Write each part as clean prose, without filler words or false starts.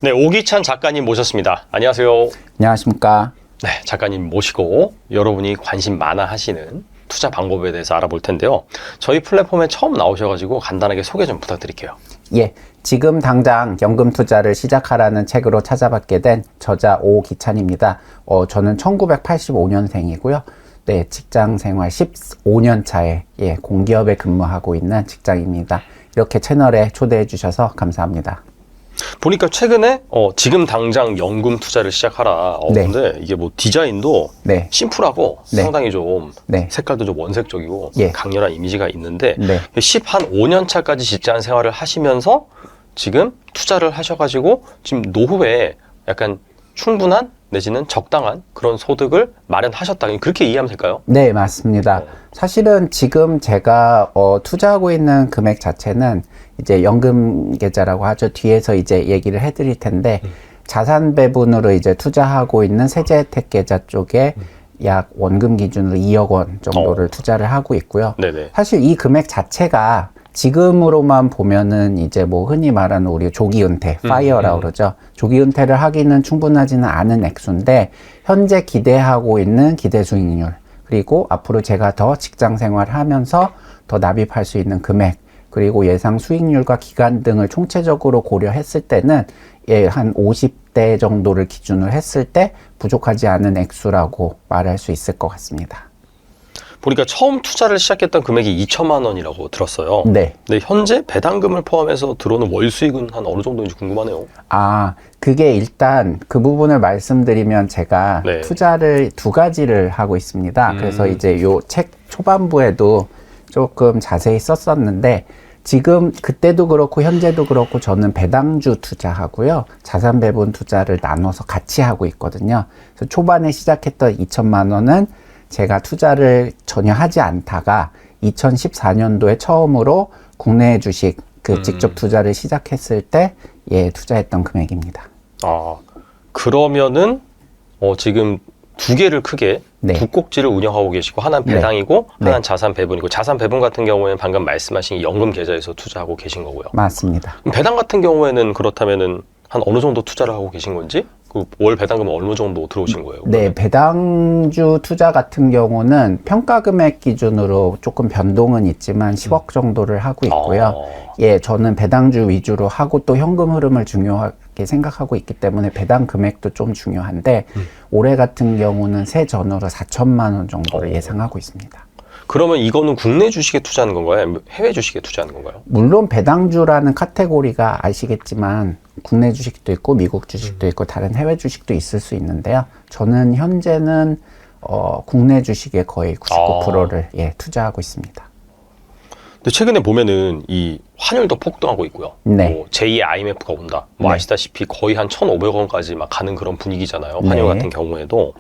네, 오기찬 작가님 모셨습니다. 안녕하세요. 안녕하십니까. 네, 작가님 모시고 여러분이 관심 많아 하시는 투자 방법에 대해서 알아볼 텐데요. 저희 플랫폼에 처음 나오셔가지고 간단하게 소개 좀 부탁드릴게요. 예, 지금 당장 연금 투자를 시작하라는 책으로 찾아뵙게 된 저자 오기찬입니다. 저는 1985년생이고요. 네, 직장 생활 15년 차에 공기업에 근무하고 있는 직장입니다. 이렇게 채널에 초대해 주셔서 감사합니다. 보니까 최근에 지금 당장 연금 투자를 시작하라. 네. 근데 이게 뭐 디자인도 네. 심플하고 네. 상당히 좀 네. 색깔도 좀 원색적이고 예. 강렬한 이미지가 있는데 네. 15년 차까지 직장 생활을 하시면서 지금 투자를 하셔가지고 지금 노후에 약간 충분한 내지는 적당한 그런 소득을 마련하셨다. 그렇게 이해하면 될까요? 네, 맞습니다. 사실은 지금 제가 투자하고 있는 금액 자체는 이제 연금 계좌라고 하죠. 뒤에서 이제 얘기를 해드릴 텐데 자산 배분으로 이제 투자하고 있는 세제 혜택 계좌 쪽에 약 원금 기준으로 2억 원 정도를 투자를 하고 있고요. 네네. 사실 이 금액 자체가 지금으로만 보면은 이제 뭐 흔히 말하는 우리 조기 은퇴, 파이어라고 그러죠. 조기 은퇴를 하기는 충분하지는 않은 액수인데 현재 기대하고 있는 기대 수익률 그리고 앞으로 제가 더 직장 생활을 하면서 더 납입할 수 있는 금액 그리고 예상 수익률과 기간 등을 총체적으로 고려했을 때는 한 50대 정도를 기준으로 했을 때 부족하지 않은 액수라고 말할 수 있을 것 같습니다. 보니까 처음 투자를 시작했던 금액이 2천만 원이라고 들었어요. 네. 근데 현재 배당금을 포함해서 들어오는 월 수익은 한 어느 정도인지 궁금하네요. 그게 일단 그 부분을 말씀드리면 제가 네. 투자를 두 가지를 하고 있습니다. 그래서 이제 요 책 초반부에도 조금 자세히 썼었는데 지금 그때도 그렇고 현재도 그렇고 저는 배당주 투자하고요. 자산 배분 투자를 나눠서 같이 하고 있거든요. 그래서 초반에 시작했던 2천만 원은 제가 투자를 전혀 하지 않다가 2014년도에 처음으로 국내 주식 직접 투자를 시작했을 때 투자했던 금액입니다. 그러면은 지금 두 개를 크게 네. 두 꼭지를 운영하고 계시고 하나는 네. 배당이고 네. 하나는 자산 배분이고 자산 배분 같은 경우에는 방금 말씀하신 연금 계좌에서 투자하고 계신 거고요. 맞습니다. 그럼 배당 같은 경우에는 그렇다면은 한 어느 정도 투자를 하고 계신 건지 그 월 배당금은 어느 정도 들어오신 거예요? 네, 배당주 투자 같은 경우는 평가 금액 기준으로 조금 변동은 있지만 10억 정도를 하고 있고요. 저는 배당주 위주로 하고 또 현금 흐름을 중요하게 생각하고 있기 때문에 배당 금액도 좀 중요한데 올해 같은 경우는 새 전후로 4천만 원 정도를 예상하고 있습니다. 그러면 이거는 국내 주식에 투자하는 건가요? 아니면 해외 주식에 투자하는 건가요? 물론 배당주라는 카테고리가 아시겠지만 국내 주식도 있고 미국 주식도 있고 다른 해외 주식도 있을 수 있는데요. 저는 현재는 국내 주식의 거의 99%를 투자하고 있습니다. 근데 최근에 보면은 이 환율도 폭등하고 있고요. 네. 뭐 제2의 IMF가 온다. 뭐 네. 아시다시피 거의 한 1,500원까지 막 가는 그런 분위기잖아요. 환율 네. 같은 경우에도.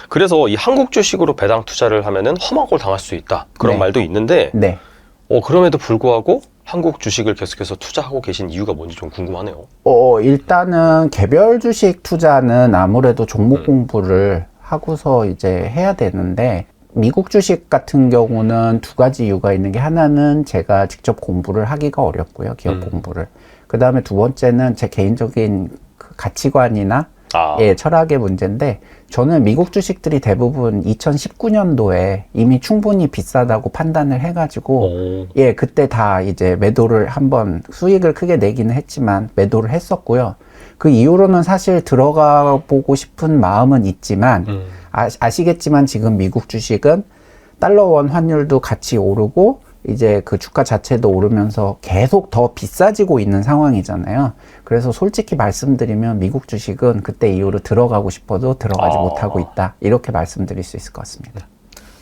그래서 이 한국 주식으로 배당 투자를 하면은 험한 꼴 당할 수 있다. 그런 네. 말도 있는데 네. 그럼에도 불구하고 한국 주식을 계속해서 투자하고 계신 이유가 뭔지 좀 궁금하네요. 일단은 개별 주식 투자는 아무래도 종목 공부를 하고서 이제 해야 되는데 미국 주식 같은 경우는 두 가지 이유가 있는 게 하나는 제가 직접 공부를 하기가 어렵고요. 기업 공부를. 그 다음에 두 번째는 제 개인적인 그 가치관이나 철학의 문제인데 저는 미국 주식들이 대부분 2019년도에 이미 충분히 비싸다고 판단을 해가지고 그때 다 이제 매도를 한번 수익을 크게 내기는 했지만 매도를 했었고요. 그 이후로는 사실 들어가 보고 싶은 마음은 있지만 아시겠지만 지금 미국 주식은 달러 원 환율도 같이 오르고 이제 그 주가 자체도 오르면서 계속 더 비싸지고 있는 상황이잖아요. 그래서 솔직히 말씀드리면 미국 주식은 그때 이후로 들어가고 싶어도 들어가지 못하고 있다. 이렇게 말씀드릴 수 있을 것 같습니다.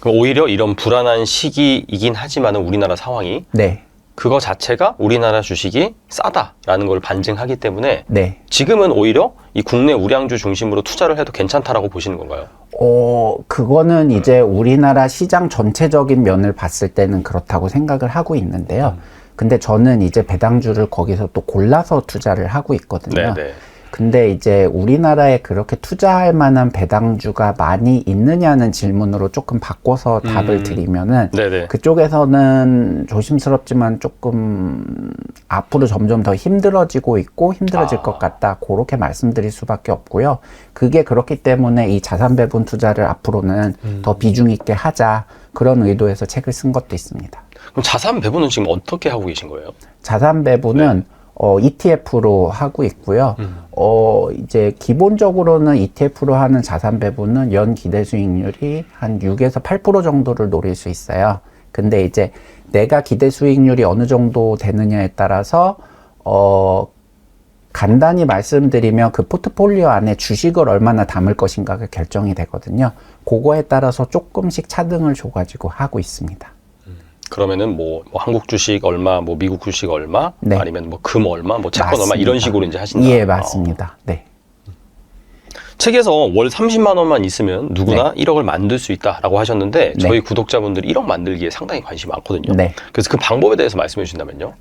그럼 오히려 이런 불안한 시기이긴 하지만은 우리나라 상황이 네. 그거 자체가 우리나라 주식이 싸다라는 걸 반증하기 때문에 네. 지금은 오히려 이 국내 우량주 중심으로 투자를 해도 괜찮다라고 보시는 건가요? 그거는 이제 우리나라 시장 전체적인 면을 봤을 때는 그렇다고 생각을 하고 있는데요. 근데 저는 이제 배당주를 거기서 또 골라서 투자를 하고 있거든요. 네네. 근데 이제 우리나라에 그렇게 투자할 만한 배당주가 많이 있느냐는 질문으로 조금 바꿔서 답을 드리면은 네네. 그쪽에서는 조심스럽지만 조금 앞으로 점점 더 힘들어지고 있고 힘들어질 것 같다. 그렇게 말씀드릴 수밖에 없고요. 그게 그렇기 때문에 이 자산 배분 투자를 앞으로는 더 비중 있게 하자. 그런 의도에서 책을 쓴 것도 있습니다. 그럼 자산 배분은 지금 어떻게 하고 계신 거예요? 자산 배분은 ETF로 하고 있고요. 이제 기본적으로는 ETF로 하는 자산 배분은 연 기대 수익률이 한 6에서 8% 정도를 노릴 수 있어요. 근데 이제 내가 기대 수익률이 어느 정도 되느냐에 따라서 간단히 말씀드리면 그 포트폴리오 안에 주식을 얼마나 담을 것인가가 결정이 되거든요. 그거에 따라서 조금씩 차등을 줘가지고 하고 있습니다. 그러면은 뭐 한국 주식 얼마, 뭐 미국 주식 얼마, 네. 아니면 뭐 금 얼마, 뭐 채권 맞습니다. 얼마 이런 식으로 이제 하신다. 예, 맞습니다. 네. 책에서 월 30만 원만 있으면 누구나 1억을 만들 수 있다라고 하셨는데 저희 구독자분들이 1억 만들기에 상당히 관심이 많거든요. 네. 그래서 그 방법에 대해서 말씀해 주신다면요.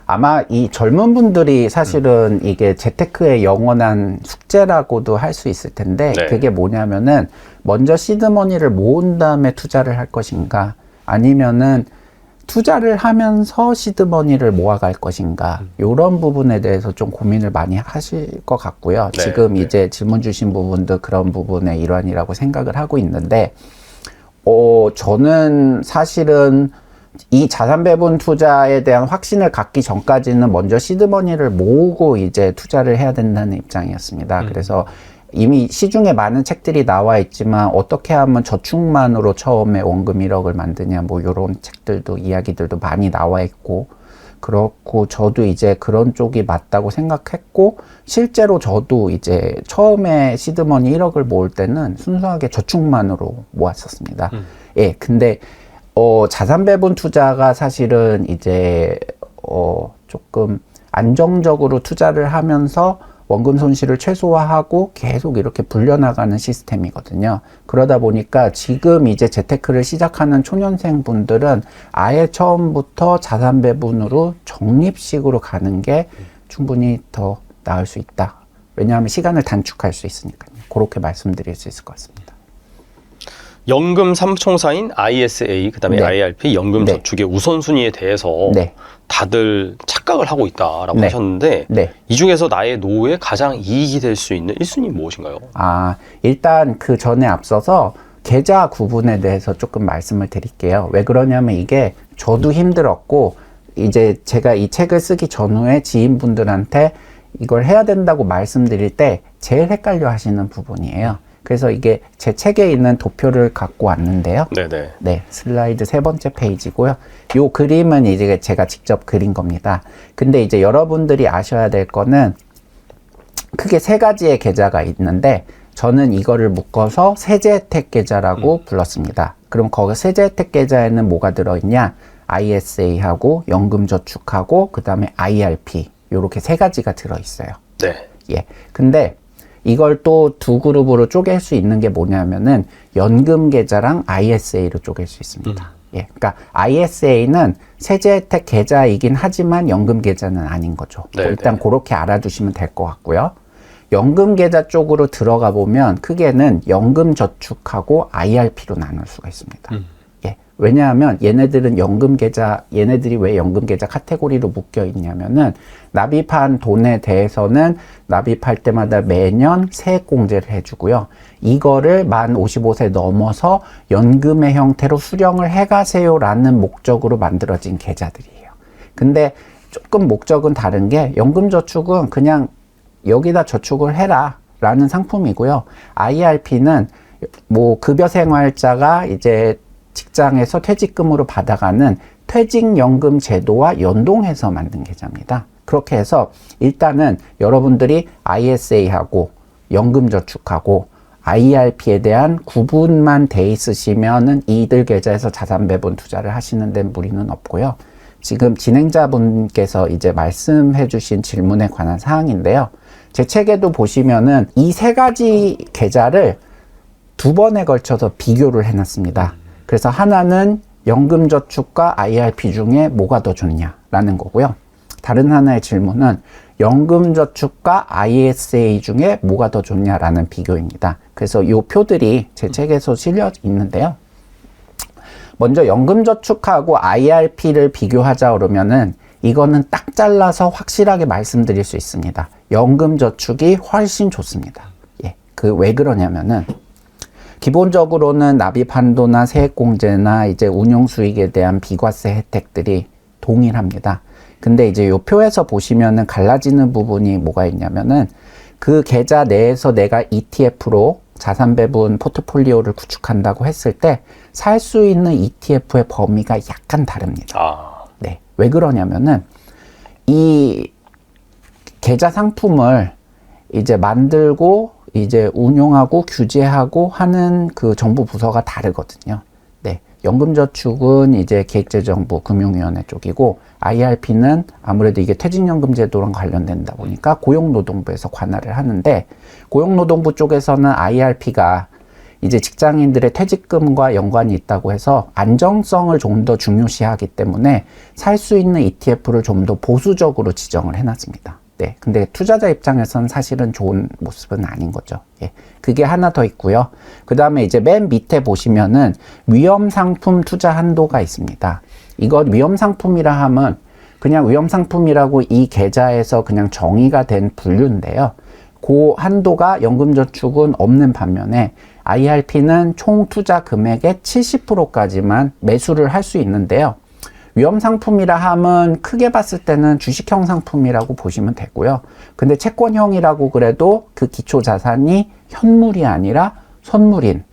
아마 이 젊은 분들이 사실은 이게 재테크의 영원한 숙제라고도 할 수 있을 텐데 네. 그게 뭐냐면은 먼저 시드머니를 모은 다음에 투자를 할 것인가 아니면은 투자를 하면서 시드머니를 모아갈 것인가 이런 부분에 대해서 좀 고민을 많이 하실 것 같고요. 네, 지금 네. 이제 질문 주신 부분도 그런 부분의 일환이라고 생각을 하고 있는데 저는 사실은 이 자산 배분 투자에 대한 확신을 갖기 전까지는 먼저 시드머니를 모으고 이제 투자를 해야 된다는 입장이었습니다. 그래서 이미 시중에 많은 책들이 나와 있지만 어떻게 하면 저축만으로 처음에 원금 1억을 만드냐 뭐 이런 책들도 이야기들도 많이 나와 있고 그렇고 저도 이제 그런 쪽이 맞다고 생각했고 실제로 저도 이제 처음에 시드머니 1억을 모을 때는 순수하게 저축만으로 모았었습니다. 예, 근데 자산 배분 투자가 사실은 이제 조금 안정적으로 투자를 하면서 원금 손실을 최소화하고 계속 이렇게 불려나가는 시스템이거든요. 그러다 보니까 지금 이제 재테크를 시작하는 초년생 분들은 아예 처음부터 자산 배분으로 적립식으로 가는 게 충분히 더 나을 수 있다. 왜냐하면 시간을 단축할 수 있으니까요. 그렇게 말씀드릴 수 있을 것 같습니다. 연금 삼총사인 ISA, 그다음에 네. IRP, 연금 네. 저축의 우선순위에 대해서 네. 다들 착각을 하고 있다라고 네. 하셨는데 네. 이 중에서 나의 노후에 가장 이익이 될 수 있는 1순위 무엇인가요? 일단 그 전에 앞서서 계좌 구분에 대해서 조금 말씀을 드릴게요. 왜 그러냐면 이게 저도 힘들었고 이제 제가 이 책을 쓰기 전후에 지인분들한테 이걸 해야 된다고 말씀드릴 때 제일 헷갈려 하시는 부분이에요. 그래서 이게 제 책에 있는 도표를 갖고 왔는데요. 네네. 네, 슬라이드 3번째 페이지고요. 요 그림은 이제 제가 직접 그린 겁니다. 근데 이제 여러분들이 아셔야 될 거는 크게 3가지의 계좌가 있는데 저는 이거를 묶어서 세제 혜택 계좌라고 불렀습니다. 그럼 거기 세제 혜택 계좌에는 뭐가 들어있냐? ISA하고 연금저축하고 그 다음에 IRP 요렇게 3가지가 들어있어요. 네. 예. 근데 이걸 또 두 그룹으로 쪼갤 수 있는 게 뭐냐면은 연금 계좌랑 ISA로 쪼갤 수 있습니다. 예. 그러니까 ISA는 세제 혜택 계좌이긴 하지만 연금 계좌는 아닌 거죠. 네, 일단 네. 그렇게 알아두시면 될 것 같고요. 연금 계좌 쪽으로 들어가 보면 크게는 연금 저축하고 IRP로 나눌 수가 있습니다. 예. 왜냐하면 얘네들은 얘네들이 왜 연금 계좌 카테고리로 묶여 있냐면은 납입한 돈에 대해서는 납입할 때마다 매년 세액 공제를 해주고요. 이거를 만 55세 넘어서 연금의 형태로 수령을 해가세요라는 목적으로 만들어진 계좌들이에요. 근데 조금 목적은 다른 게 연금저축은 그냥 여기다 저축을 해라 라는 상품이고요. IRP는 뭐 급여생활자가 이제 직장에서 퇴직금으로 받아가는 퇴직연금 제도와 연동해서 만든 계좌입니다. 그렇게 해서 일단은 여러분들이 ISA하고 연금저축하고 IRP에 대한 구분만 돼 있으시면은 이들 계좌에서 자산 배분 투자를 하시는 데 무리는 없고요. 지금 진행자분께서 이제 말씀해 주신 질문에 관한 사항인데요. 제 책에도 보시면은 이 3가지 계좌를 2번에 걸쳐서 비교를 해놨습니다. 그래서 하나는 연금저축과 IRP 중에 뭐가 더 좋냐라는 거고요. 다른 하나의 질문은 연금저축과 ISA 중에 뭐가 더 좋냐라는 비교입니다. 그래서 이 표들이 제 책에서 실려 있는데요. 먼저 연금저축하고 IRP를 비교하자 그러면은 이거는 딱 잘라서 확실하게 말씀드릴 수 있습니다. 연금저축이 훨씬 좋습니다. 예, 왜 그러냐면은 기본적으로는 납입한도나 세액공제나 이제 운용수익에 대한 비과세 혜택들이 동일합니다. 근데 이제 요 표에서 보시면은 갈라지는 부분이 뭐가 있냐면은 그 계좌 내에서 내가 ETF로 자산 배분 포트폴리오를 구축한다고 했을 때 살 수 있는 ETF의 범위가 약간 다릅니다. 네. 왜 그러냐면은 이 계좌 상품을 이제 만들고 이제 운용하고 규제하고 하는 그 정부 부서가 다르거든요. 네. 연금저축은 이제 기획재정부 금융위원회 쪽이고 IRP는 아무래도 이게 퇴직연금 제도랑 관련된다 보니까 고용노동부에서 관할을 하는데 고용노동부 쪽에서는 IRP가 이제 직장인들의 퇴직금과 연관이 있다고 해서 안정성을 좀 더 중요시하기 때문에 살 수 있는 ETF를 좀 더 보수적으로 지정을 해놨습니다. 네. 근데 투자자 입장에서는 사실은 좋은 모습은 아닌 거죠. 예. 그게 하나 더 있고요. 그 다음에 이제 맨 밑에 보시면은 위험상품 투자 한도가 있습니다. 이것 위험상품이라 하면 그냥 위험상품이라고 이 계좌에서 그냥 정의가 된 분류인데요. 그 한도가 연금저축은 없는 반면에 IRP는 총 투자 금액의 70%까지만 매수를 할 수 있는데요. 위험상품이라 하면 크게 봤을 때는 주식형 상품이라고 보시면 되고요. 근데 채권형이라고 그래도 그 기초자산이 현물이 아니라 선물인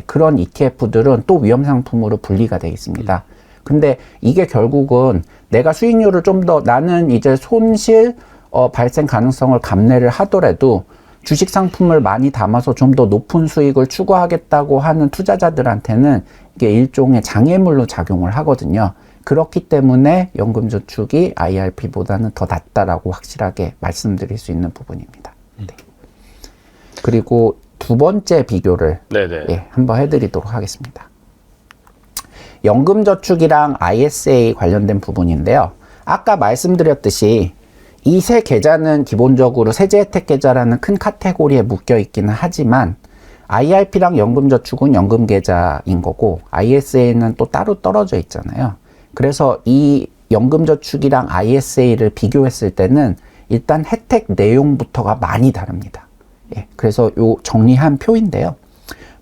그런 ETF들은 또 위험상품으로 분리가 되어 있습니다. 근데 이게 결국은 내가 수익률을 좀 더 나는 이제 손실 발생 가능성을 감내를 하더라도 주식 상품을 많이 담아서 좀 더 높은 수익을 추구하겠다고 하는 투자자들한테는 이게 일종의 장애물로 작용을 하거든요. 그렇기 때문에 연금저축이 IRP보다는 더 낫다라고 확실하게 말씀드릴 수 있는 부분입니다. 네. 그리고 두 번째 비교를 한번 해드리도록 하겠습니다. 연금저축이랑 ISA 관련된 부분인데요. 아까 말씀드렸듯이 이 세 계좌는 기본적으로 세제혜택계좌라는 큰 카테고리에 묶여 있기는 하지만 IRP랑 연금저축은 연금계좌인 거고 ISA는 또 따로 떨어져 있잖아요. 그래서 이 연금저축이랑 ISA를 비교했을 때는 일단 혜택 내용부터가 많이 다릅니다. 예, 그래서 요 정리한 표인데요.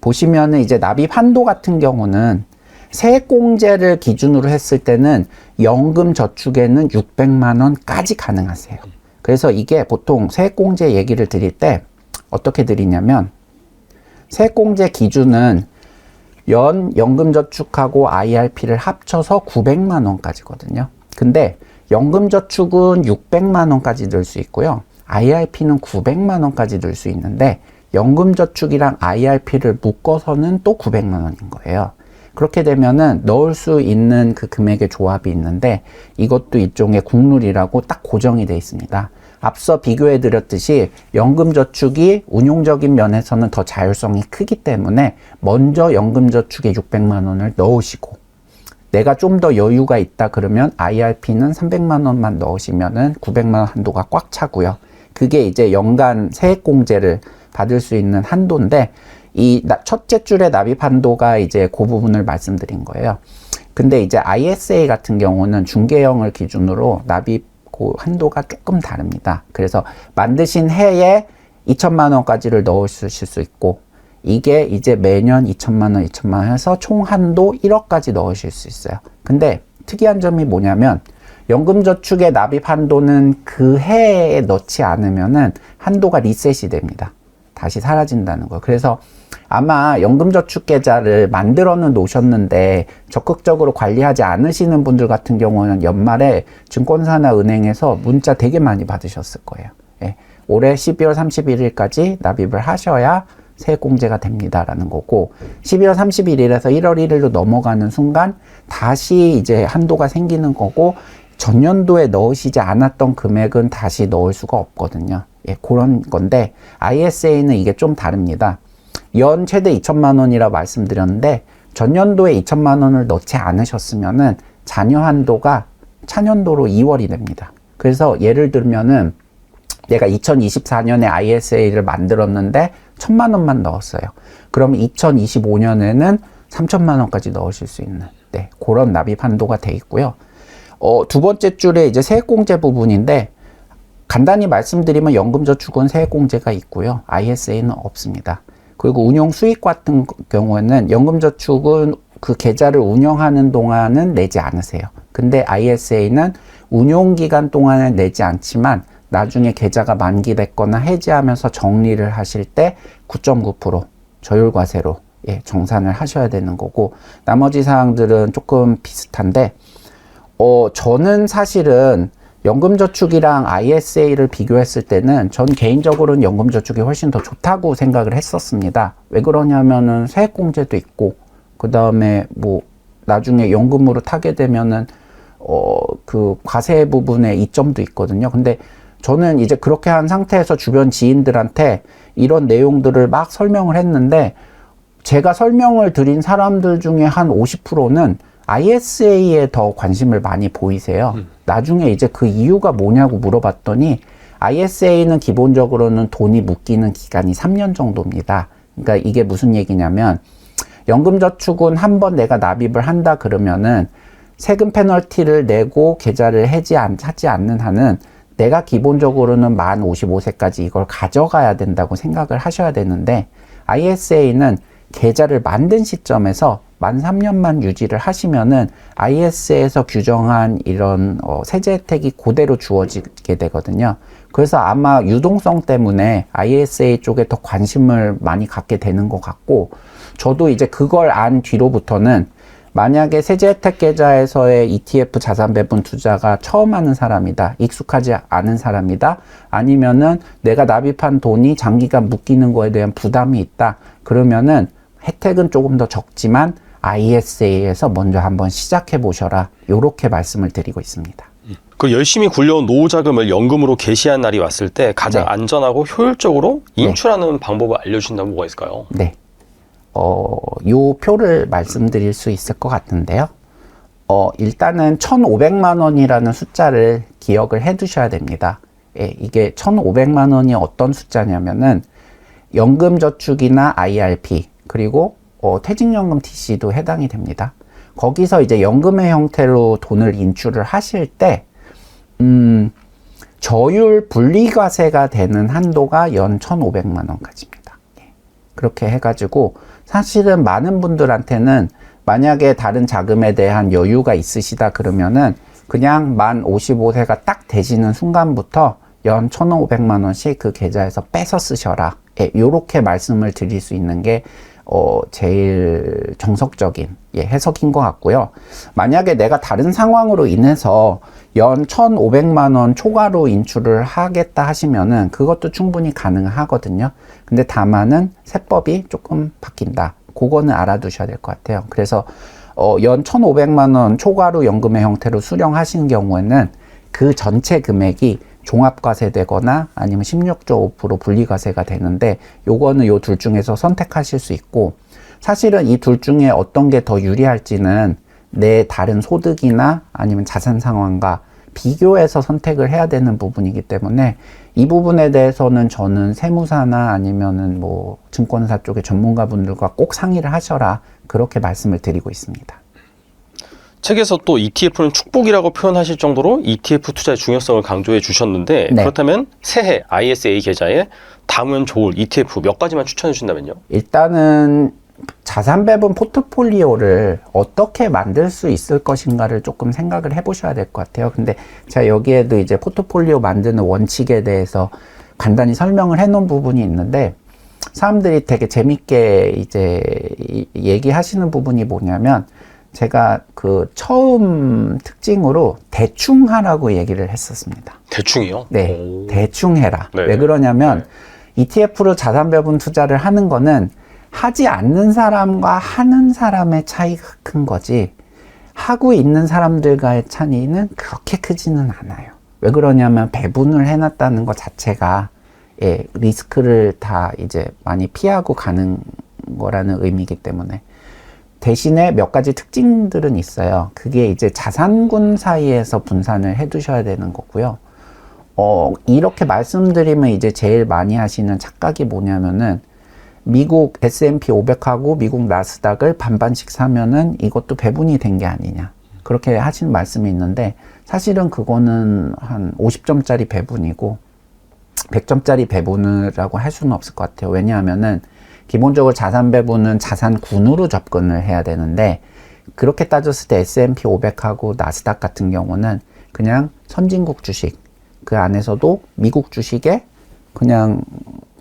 보시면은 이제 납입 한도 같은 경우는 세액공제를 기준으로 했을 때는 연금저축에는 600만 원까지 가능하세요. 그래서 이게 보통 세액공제 얘기를 드릴 때 어떻게 드리냐면 세액공제 기준은 연금저축하고 IRP를 합쳐서 900만 원까지거든요. 근데 연금저축은 600만 원까지 늘 수 있고요. IRP는 900만 원까지 늘 수 있는데 연금저축이랑 IRP를 묶어서는 또 900만 원인 거예요. 그렇게 되면은 넣을 수 있는 그 금액의 조합이 있는데 이것도 일종의 국룰이라고 딱 고정이 되어 있습니다. 앞서 비교해 드렸듯이 연금저축이 운용적인 면에서는 더 자율성이 크기 때문에 먼저 연금저축에 600만 원을 넣으시고 내가 좀 더 여유가 있다 그러면 IRP는 300만 원만 넣으시면은 900만 원 한도가 꽉 차고요. 그게 이제 연간 세액공제를 받을 수 있는 한도인데 이 첫째 줄의 납입 한도가 이제 그 부분을 말씀드린 거예요. 근데 이제 ISA 같은 경우는 중개형을 기준으로 납입 그 한도가 조금 다릅니다. 그래서 만드신 해에 2천만 원까지를 넣으실 수 있고 이게 이제 매년 2천만 원, 2천만 원 해서 총 한도 1억까지 넣으실 수 있어요. 근데 특이한 점이 뭐냐면 연금저축의 납입 한도는 그 해에 넣지 않으면은 한도가 리셋이 됩니다. 다시 사라진다는 거. 그래서 아마 연금저축 계좌를 만들어는 놓으셨는데 적극적으로 관리하지 않으시는 분들 같은 경우는 연말에 증권사나 은행에서 문자 되게 많이 받으셨을 거예요. 예. 올해 12월 31일까지 납입을 하셔야 세액공제가 됩니다라는 거고 12월 31일에서 1월 1일로 넘어가는 순간 다시 이제 한도가 생기는 거고 전년도에 넣으시지 않았던 금액은 다시 넣을 수가 없거든요. 예, 그런 건데 ISA는 이게 좀 다릅니다. 연 최대 2천만 원이라 말씀드렸는데 전년도에 2천만 원을 넣지 않으셨으면은 잔여 한도가 차년도로 2월이 됩니다. 그래서 예를 들면은 내가 2024년에 ISA를 만들었는데 1,000만 원만 넣었어요. 그럼 2025년에는 3,000만 원까지 넣으실 수 있는 네, 그런 납입 한도가 돼 있고요. 두 번째 줄에 이제 세액공제 부분인데 간단히 말씀드리면 연금저축은 세액공제가 있고요. ISA는 없습니다. 그리고 운용 수익 같은 경우에는 연금저축은 그 계좌를 운영하는 동안은 내지 않으세요. 근데 ISA는 운용기간 동안은 내지 않지만 나중에 계좌가 만기됐거나 해지하면서 정리를 하실 때 9.9% 저율과세로 예, 정산을 하셔야 되는 거고 나머지 사항들은 조금 비슷한데 저는 사실은 연금저축이랑 ISA를 비교했을 때는 전 개인적으로는 연금저축이 훨씬 더 좋다고 생각을 했었습니다. 왜 그러냐면은 세액공제도 있고 그 다음에 뭐 나중에 연금으로 타게 되면은 그 과세 부분에 이점도 있거든요. 근데 저는 이제 그렇게 한 상태에서 주변 지인들한테 이런 내용들을 막 설명을 했는데 제가 설명을 드린 사람들 중에 한 50%는 ISA에 더 관심을 많이 보이세요. 나중에 이제 그 이유가 뭐냐고 물어봤더니 ISA는 기본적으로는 돈이 묶이는 기간이 3년 정도입니다. 그러니까 이게 무슨 얘기냐면 연금저축은 한번 내가 납입을 한다 그러면은 세금 페널티를 내고 계좌를 하지 않는 한은 내가 기본적으로는 만 55세까지 이걸 가져가야 된다고 생각을 하셔야 되는데 ISA는 계좌를 만든 시점에서 만 3년만 유지를 하시면은 IS에서 규정한 이런 세제 혜택이 그대로 주어지게 되거든요. 그래서 아마 유동성 때문에 ISA 쪽에 더 관심을 많이 갖게 되는 것 같고 저도 이제 그걸 안 뒤로부터는 만약에 세제 혜택 계좌에서의 ETF 자산 배분 투자가 처음 하는 사람이다. 익숙하지 않은 사람이다. 아니면은 내가 납입한 돈이 장기간 묶이는 거에 대한 부담이 있다. 그러면은 혜택은 조금 더 적지만 ISA에서 먼저 한번 시작해 보셔라. 요렇게 말씀을 드리고 있습니다. 그 열심히 굴려온 노후 자금을 연금으로 개시한 날이 왔을 때 가장 네. 안전하고 효율적으로 인출하는 방법을 알려주신다면 뭐가 있을까요? 네. 요 표를 말씀드릴 수 있을 것 같은데요. 일단은 1,500만 원이라는 숫자를 기억을 해 두셔야 됩니다. 예, 이게 1,500만 원이 어떤 숫자냐면은 연금저축이나 IRP 그리고 퇴직연금 TC도 해당이 됩니다. 거기서 이제 연금의 형태로 돈을 인출을 하실 때 저율 분리과세가 되는 한도가 연 1,500만 원까지입니다. 그렇게 해가지고 사실은 많은 분들한테는 만약에 다른 자금에 대한 여유가 있으시다 그러면은 그냥 만 55세가 딱 되시는 순간부터 연 1,500만 원씩 그 계좌에서 빼서 쓰셔라. 예, 요렇게 말씀을 드릴 수 있는 게 제일 정석적인 해석인 것 같고요. 만약에 내가 다른 상황으로 인해서 연 1,500만 원 초과로 인출을 하겠다 하시면은 그것도 충분히 가능하거든요. 근데 다만은 세법이 조금 바뀐다. 그거는 알아두셔야 될 것 같아요. 그래서 연 1,500만 원 초과로 연금의 형태로 수령하신 경우에는 그 전체 금액이 종합과세되거나 아니면 16.5% 분리과세가 되는데 요거는 요 둘 중에서 선택하실 수 있고 사실은 이 둘 중에 어떤 게 더 유리할지는 내 다른 소득이나 아니면 자산 상황과 비교해서 선택을 해야 되는 부분이기 때문에 이 부분에 대해서는 저는 세무사나 아니면은 뭐 증권사 쪽의 전문가분들과 꼭 상의를 하셔라 그렇게 말씀을 드리고 있습니다. 책에서 또 ETF는 축복이라고 표현하실 정도로 ETF 투자의 중요성을 강조해 주셨는데 네. 그렇다면 새해 ISA 계좌에 담으면 좋을 ETF 몇 가지만 추천해 주신다면요? 일단은 자산 배분 포트폴리오를 어떻게 만들 수 있을 것인가를 조금 생각을 해보셔야 될 것 같아요. 근데 제가 여기에도 이제 포트폴리오 만드는 원칙에 대해서 간단히 설명을 해놓은 부분이 있는데 사람들이 되게 재밌게 이제 얘기하시는 부분이 뭐냐면 제가 그 처음 특징으로 대충 하라고 얘기를 했었습니다. 대충이요? 네, 오. 대충 해라. 네. 왜 그러냐면 ETF로 자산 배분 투자를 하는 거는 하지 않는 사람과 하는 사람의 차이가 큰 거지 하고 있는 사람들과의 차이는 그렇게 크지는 않아요. 왜 그러냐면 배분을 해놨다는 것 자체가 리스크를 다 이제 많이 피하고 가는 거라는 의미이기 때문에 대신에 몇 가지 특징들은 있어요. 그게 이제 자산군 사이에서 분산을 해 두셔야 되는 거고요. 이렇게 말씀드리면 이제 제일 많이 하시는 착각이 뭐냐면은 미국 S&P 500하고 미국 나스닥을 반반씩 사면은 이것도 배분이 된 게 아니냐. 그렇게 하시는 말씀이 있는데 사실은 그거는 한 50점짜리 배분이고 100점짜리 배분이라고 할 수는 없을 것 같아요. 왜냐하면은 기본적으로 자산 배분은 자산군으로 접근을 해야 되는데 그렇게 따졌을 때 S&P 500하고 나스닥 같은 경우는 그냥 선진국 주식 그 안에서도 미국 주식에 그냥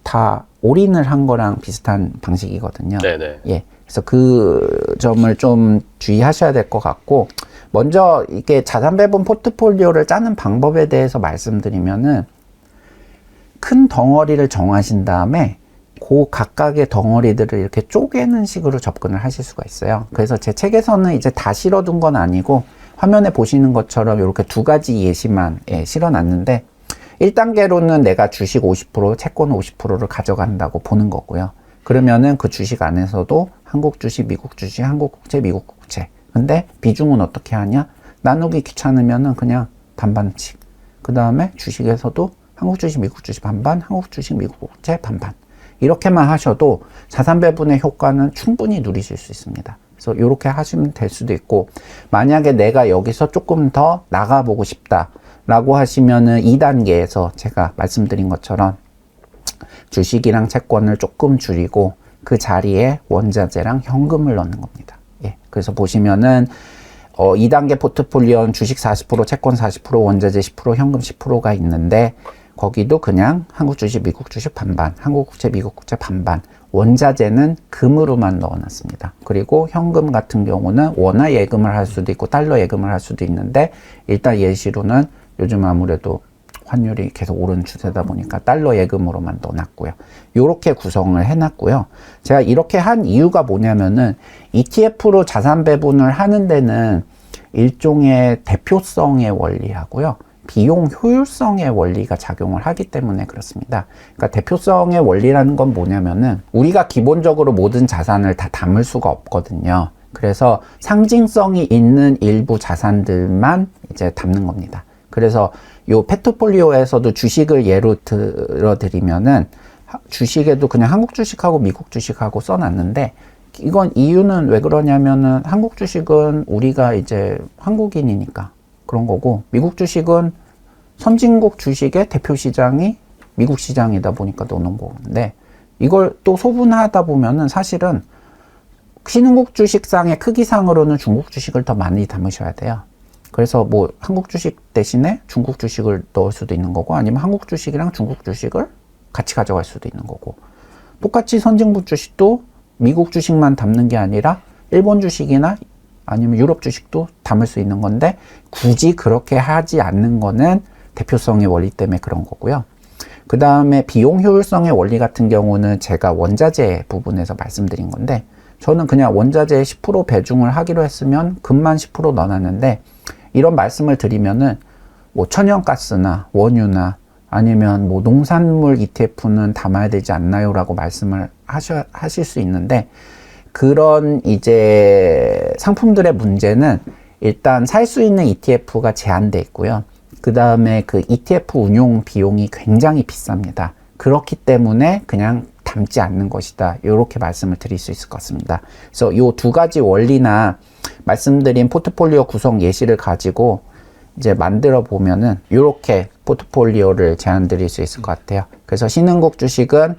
다 올인을 한 거랑 비슷한 방식이거든요. 네네. 예. 그래서 그 점을 좀 주의하셔야 될 것 같고 먼저 이게 자산 배분 포트폴리오를 짜는 방법에 대해서 말씀드리면은 큰 덩어리를 정하신 다음에 그 각각의 덩어리들을 이렇게 쪼개는 식으로 접근을 하실 수가 있어요. 그래서 제 책에서는 이제 다 실어둔 건 아니고 화면에 보시는 것처럼 이렇게 두 가지 예시만 실어놨는데 1단계로는 내가 주식 50%, 채권 50%를 가져간다고 보는 거고요. 그러면은 그 주식 안에서도 한국 주식, 미국 주식, 한국 국채, 미국 국채. 근데 비중은 어떻게 하냐? 나누기 귀찮으면은 그냥 반반씩. 그 다음에 주식에서도 한국 주식, 미국 주식 반반, 한국 주식, 미국 국채 반반. 이렇게만 하셔도 자산 배분의 효과는 충분히 누리실 수 있습니다. 그래서 이렇게 하시면 될 수도 있고, 만약에 내가 여기서 조금 더 나가보고 싶다 라고 하시면은 2단계에서 제가 말씀드린 것처럼 주식이랑 채권을 조금 줄이고 그 자리에 원자재랑 현금을 넣는 겁니다. 예. 그래서 보시면은 2단계 포트폴리오는 주식 40%, 채권 40%, 원자재 10%, 현금 10%가 있는데 거기도 그냥 한국 주식, 미국 주식 반반, 한국 국채, 미국 국채 반반, 원자재는 금으로만 넣어놨습니다. 그리고 현금 같은 경우는 원화 예금을 할 수도 있고 달러 예금을 할 수도 있는데 일단 예시로는 요즘 아무래도 환율이 계속 오르는 추세다 보니까 달러 예금으로만 넣어놨고요. 이렇게 구성을 해놨고요. 제가 이렇게 한 이유가 뭐냐면은 ETF로 자산 배분을 하는 데는 일종의 대표성의 원리하고요. 비용 효율성의 원리가 작용을 하기 때문에 그렇습니다. 그러니까 대표성의 원리라는 건 뭐냐면은 우리가 기본적으로 모든 자산을 다 담을 수가 없거든요. 그래서 상징성이 있는 일부 자산들만 이제 담는 겁니다. 그래서 요 포트폴리오에서도 주식을 예로 들어드리면은 주식에도 그냥 한국 주식하고 미국 주식하고 써놨는데 이건 이유는 왜 그러냐면은 한국 주식은 우리가 이제 한국인이니까 그런 거고 미국 주식은 선진국 주식의 대표 시장이 미국 시장이다 보니까 넣는 건데 이걸 또 소분하다 보면은 사실은 신흥국 주식상의 크기상으로는 중국 주식을 더 많이 담으셔야 돼요. 그래서 뭐 한국 주식 대신에 중국 주식을 넣을 수도 있는 거고 아니면 한국 주식이랑 중국 주식을 같이 가져갈 수도 있는 거고 똑같이 선진국 주식도 미국 주식만 담는 게 아니라 일본 주식이나 아니면 유럽 주식도 담을 수 있는 건데 굳이 그렇게 하지 않는 거는 대표성의 원리 때문에 그런 거고요. 그 다음에 비용 효율성의 원리 같은 경우는 제가 원자재 부분에서 말씀드린 건데 저는 그냥 원자재에 10% 배중을 하기로 했으면 금만 10% 넣어놨는데 이런 말씀을 드리면은 뭐 천연가스나 원유나 아니면 뭐 농산물 ETF는 담아야 되지 않나요? 라고 말씀을 하실 수 있는데 그런 이제 상품들의 문제는 일단 살 수 있는 ETF가 제한되어 있고요. 그 다음에 그 ETF 운용 비용이 굉장히 비쌉니다. 그렇기 때문에 그냥 담지 않는 것이다. 이렇게 말씀을 드릴 수 있을 것 같습니다. 그래서 이 두 가지 원리나 말씀드린 포트폴리오 구성 예시를 가지고 이제 만들어 보면은 이렇게 포트폴리오를 제안 드릴 수 있을 것 같아요. 그래서 신흥국 주식은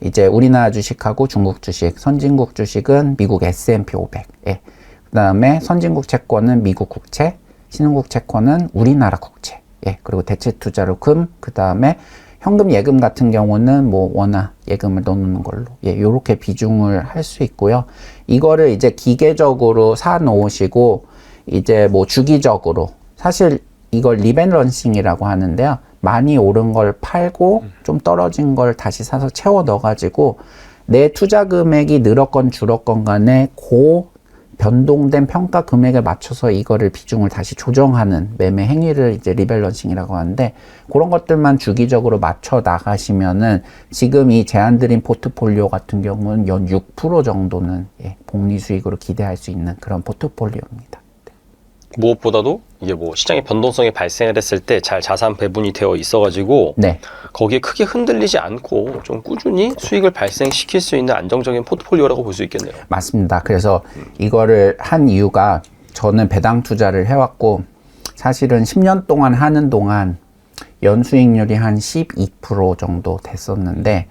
이제 우리나라 주식하고 중국 주식, 선진국 주식은 미국 S&P 500. 예. 그 다음에 선진국 채권은 미국 국채, 신흥국 채권은 우리나라 국채. 예. 그리고 대체 투자로 금, 그 다음에 현금 예금 같은 경우는 뭐 원화 예금을 넣는 걸로 예, 요렇게 비중을 할 수 있고요. 이거를 이제 기계적으로 사 놓으시고 이제 뭐 주기적으로 사실 이걸 리밸런싱이라고 하는데요. 많이 오른 걸 팔고 좀 떨어진 걸 다시 사서 채워 넣어 가지고 내 투자 금액이 늘었건 줄었건 간에 고 변동된 평가 금액에 맞춰서 이거를 비중을 다시 조정하는 매매 행위를 이제 리밸런싱이라고 하는데 그런 것들만 주기적으로 맞춰 나가시면은 지금 이 제안드린 포트폴리오 같은 경우는 연 6% 정도는 예, 복리 수익으로 기대할 수 있는 그런 포트폴리오입니다. 무엇보다도 이게 뭐 시장의 변동성이 발생을 했을 때 잘 자산 배분이 되어 있어가지고 네. 거기에 크게 흔들리지 않고 좀 꾸준히 수익을 발생시킬 수 있는 안정적인 포트폴리오라고 볼 수 있겠네요. 맞습니다. 그래서 이거를 한 이유가 저는 배당 투자를 해왔고 사실은 10년 동안 하는 동안 연수익률이 한 12% 정도 됐었는데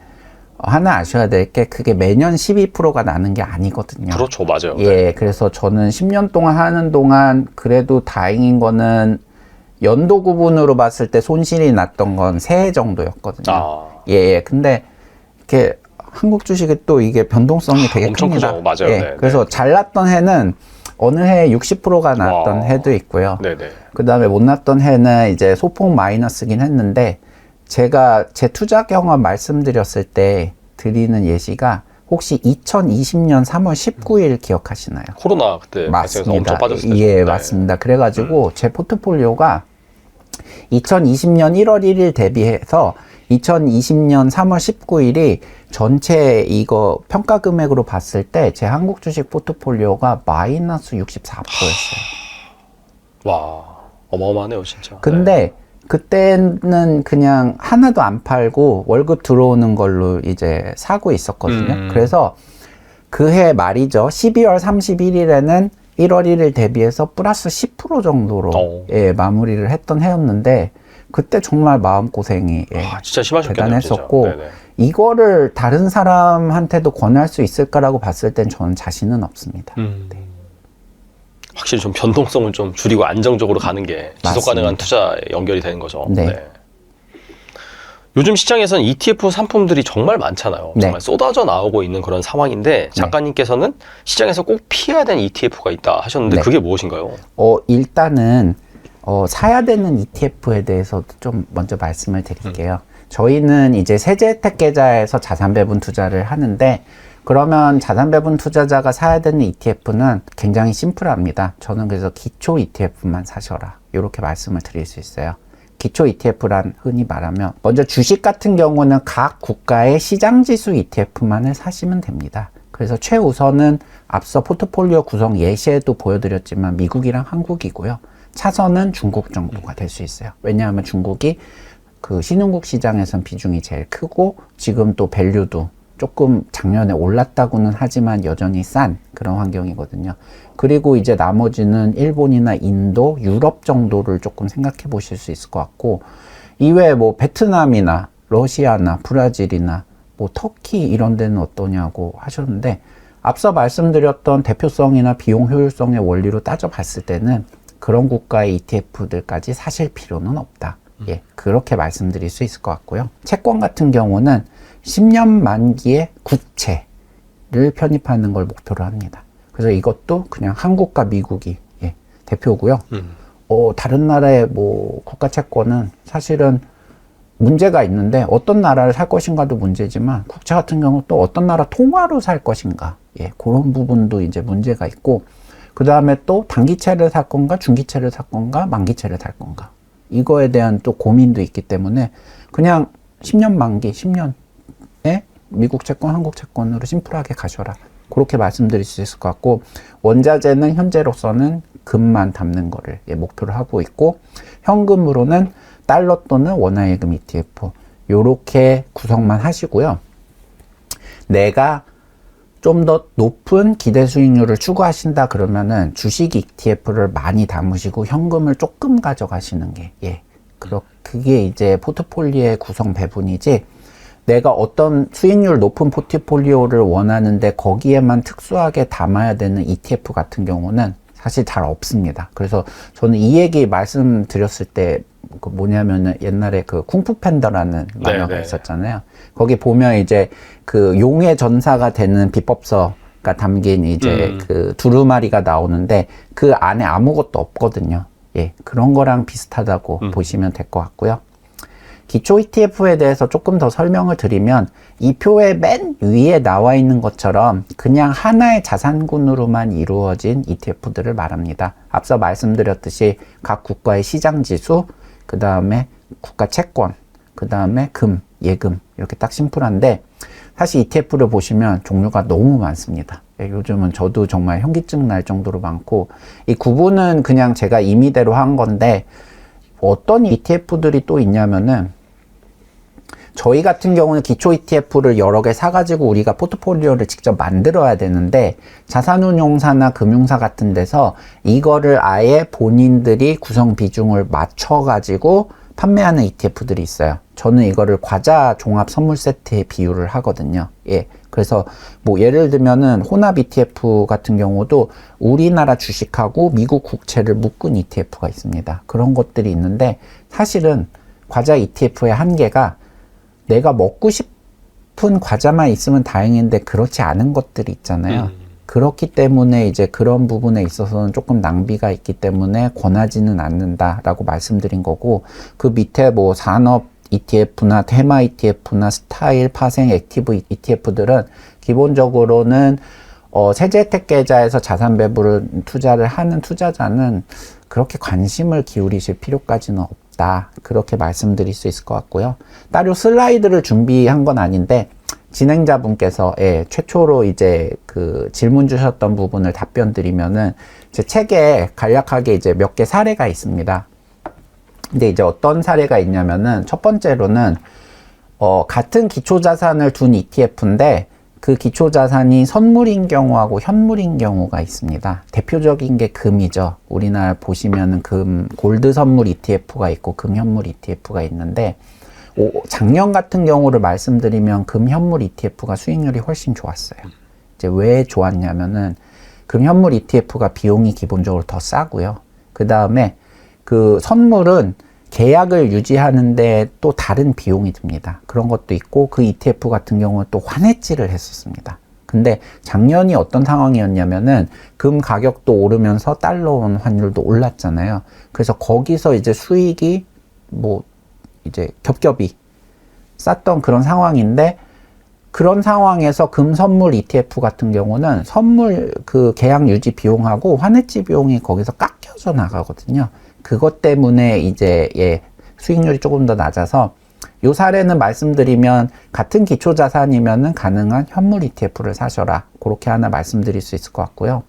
하나 아셔야 될 게 그게 매년 12%가 나는 게 아니거든요. 그렇죠, 맞아요. 예, 그래서 저는 10년 동안 하는 동안 그래도 다행인 거는 연도 구분으로 봤을 때 손실이 났던 건 3해 정도였거든요. 아. 예, 근데 이렇게 한국 주식이 또 이게 변동성이 되게 엄청 큽니다. 크죠. 맞아요. 예, 네, 그래서 잘 났던 해는 어느 해에 60%가 났던 와. 해도 있고요. 네네. 그 다음에 못 났던 해는 이제 소폭 마이너스긴 했는데 제가 제 투자 경험 말씀드렸을 때 드리는 예시가 혹시 2020년 3월 19일 기억하시나요? 코로나 그때 발생해서 엄청 빠졌을 때죠. 예, 네. 맞습니다. 그래가지고 제 포트폴리오가 2020년 1월 1일 대비해서 2020년 3월 19일이 전체 이거 평가 금액으로 봤을 때 제 한국 주식 포트폴리오가 마이너스 64%였어요. 와, 어마어마하네요, 진짜. 근데 그때는 그냥 하나도 안 팔고 월급 들어오는 걸로 이제 사고 있었거든요. 그래서 그 해 말이죠. 12월 31일에는 1월 1일 대비해서 플러스 10% 정도로 예, 마무리를 했던 해였는데 그때 정말 마음고생이 예, 진짜 심하셨겠네요. 대단했었고 진짜. 네네. 이거를 다른 사람한테도 권할 수 있을까라고 봤을 땐 저는 자신은 없습니다. 확실히 좀 변동성을 좀 줄이고 안정적으로 가는 게 지속 가능한 투자에 연결이 되는 거죠. 네. 요즘 시장에서는 ETF 상품들이 정말 많잖아요. 네. 정말 쏟아져 나오고 있는 그런 상황인데 작가님께서는 시장에서 꼭 피해야 되는 ETF가 있다 하셨는데 네. 그게 무엇인가요? 일단은 사야 되는 ETF에 대해서 좀 먼저 말씀을 드릴게요. 저희는 이제 세제 혜택 계좌에서 자산 배분 투자를 하는데 그러면 자산 배분 투자자가 사야 되는 ETF는 굉장히 심플합니다. 저는 그래서 기초 ETF만 사셔라 이렇게 말씀을 드릴 수 있어요. 기초 ETF란 흔히 말하면 먼저 주식 같은 경우는 각 국가의 시장지수 ETF만을 사시면 됩니다. 그래서 최우선은 앞서 포트폴리오 구성 예시에도 보여드렸지만 미국이랑 한국이고요. 차선은 중국 정도가 될 수 있어요. 왜냐하면 중국이 그 신흥국 시장에선 비중이 제일 크고 지금 또 밸류도 조금 작년에 올랐다고는 하지만 여전히 싼 그런 환경이거든요. 그리고 이제 나머지는 일본이나 인도, 유럽 정도를 조금 생각해 보실 수 있을 것 같고 이외에 뭐 베트남이나 러시아나 브라질이나 뭐 터키 이런 데는 어떠냐고 하셨는데 앞서 말씀드렸던 대표성이나 비용 효율성의 원리로 따져봤을 때는 그런 국가의 ETF들까지 사실 필요는 없다. 예, 그렇게 말씀드릴 수 있을 것 같고요. 채권 같은 경우는 10년 만기의 국채를 편입하는 걸 목표로 합니다. 그래서 이것도 그냥 한국과 미국이 예, 대표고요. 다른 나라의 뭐 국가 채권은 사실은 문제가 있는데 어떤 나라를 살 것인가도 문제지만 국채 같은 경우 또 어떤 나라 통화로 살 것인가 예, 그런 부분도 이제 문제가 있고 그 다음에 또 단기채를 살 건가 중기채를 살 건가 만기채를 살 건가 이거에 대한 또 고민도 있기 때문에 그냥 10년 만기 10년에 미국 채권 한국 채권으로 심플하게 가셔라 그렇게 말씀드릴 수 있을 것 같고 원자재는 현재로서는 금만 담는 거를 예, 목표로 하고 있고 현금으로는 달러 또는 원화예금 ETF 요렇게 구성만 하시고요. 내가 좀 더 높은 기대 수익률을 추구하신다 그러면은 주식 ETF를 많이 담으시고 현금을 조금 가져가시는 게 예, 그게 이제 포트폴리오의 구성 배분이지 내가 어떤 수익률 높은 포트폴리오를 원하는데 거기에만 특수하게 담아야 되는 ETF 같은 경우는 사실 잘 없습니다. 그래서 저는 이 얘기 말씀드렸을 때 그 뭐냐면은 옛날에 그 쿵푸 팬더라는 만화가 있었잖아요. 거기 보면 이제 그 용의 전사가 되는 비법서가 담긴 이제 그 두루마리가 나오는데 그 안에 아무것도 없거든요. 예, 그런 거랑 비슷하다고 보시면 될 것 같고요. 기초 ETF에 대해서 조금 더 설명을 드리면 이 표의 맨 위에 나와 있는 것처럼 그냥 하나의 자산군으로만 이루어진 ETF들을 말합니다. 앞서 말씀드렸듯이 각 국가의 시장지수, 그 다음에 국가 채권, 그 다음에 예금 이렇게 딱 심플한데 사실 ETF를 보시면 종류가 너무 많습니다. 예, 요즘은 저도 정말 현기증 날 정도로 많고, 이 구분은 그냥 제가 임의대로 한 건데, 어떤 ETF들이 또 있냐면은, 저희 같은 경우는 기초 ETF를 여러 개 사가지고 우리가 포트폴리오를 직접 만들어야 되는데, 자산운용사나 금융사 같은 데서 이거를 아예 본인들이 구성 비중을 맞춰가지고 판매하는 ETF들이 있어요. 저는 이거를 과자 종합 선물 세트에 비유를 하거든요. 예. 그래서 뭐 예를 들면은 혼합 ETF 같은 경우도 우리나라 주식하고 미국 국채를 묶은 ETF가 있습니다. 그런 것들이 있는데, 사실은 과자 ETF의 한계가 내가 먹고 싶은 과자만 있으면 다행인데 그렇지 않은 것들이 있잖아요. 그렇기 때문에 이제 그런 부분에 있어서는 조금 낭비가 있기 때문에 권하지는 않는다라고 말씀드린 거고, 그 밑에 뭐 산업 ETF나 테마 ETF나 스타일, 파생, 액티브 ETF들은 기본적으로는 세제 혜택 계좌에서 자산 배분을 투자를 하는 투자자는 그렇게 관심을 기울이실 필요까지는 없다. 그렇게 말씀드릴 수 있을 것 같고요. 따로 슬라이드를 준비한 건 아닌데, 진행자분께서 최초로 이제 그 질문 주셨던 부분을 답변 드리면은, 제 책에 간략하게 이제 몇 개 사례가 있습니다. 근데 이제 어떤 사례가 있냐면은, 첫 번째로는 같은 기초 자산을 둔 ETF인데 그 기초 자산이 선물인 경우하고 현물인 경우가 있습니다. 대표적인 게 금이죠. 우리나라 보시면은 금 골드 선물 ETF가 있고 금 현물 ETF가 있는데, 작년 같은 경우를 말씀드리면 금 현물 ETF가 수익률이 훨씬 좋았어요. 이제 왜 좋았냐면은 금 현물 ETF가 비용이 기본적으로 더 싸고요. 그 다음에 그 선물은 계약을 유지하는데 또 다른 비용이 듭니다. 그런 것도 있고, 그 ETF 같은 경우는 또 환해지를 했었습니다. 근데 작년이 어떤 상황이었냐면은 금 가격도 오르면서 달러 원 환율도 올랐잖아요. 그래서 거기서 이제 수익이 뭐 이제 겹겹이 쌌던 그런 상황인데, 그런 상황에서 금 선물 ETF 같은 경우는 선물 그 계약 유지 비용하고 환해지 비용이 거기서 깎여져 나가거든요. 그것 때문에 이제 수익률이 조금 더 낮아서, 요 사례는 말씀드리면 같은 기초 자산이면은 가능한 현물 ETF를 사셔라. 그렇게 하나 말씀드릴 수 있을 것 같고요.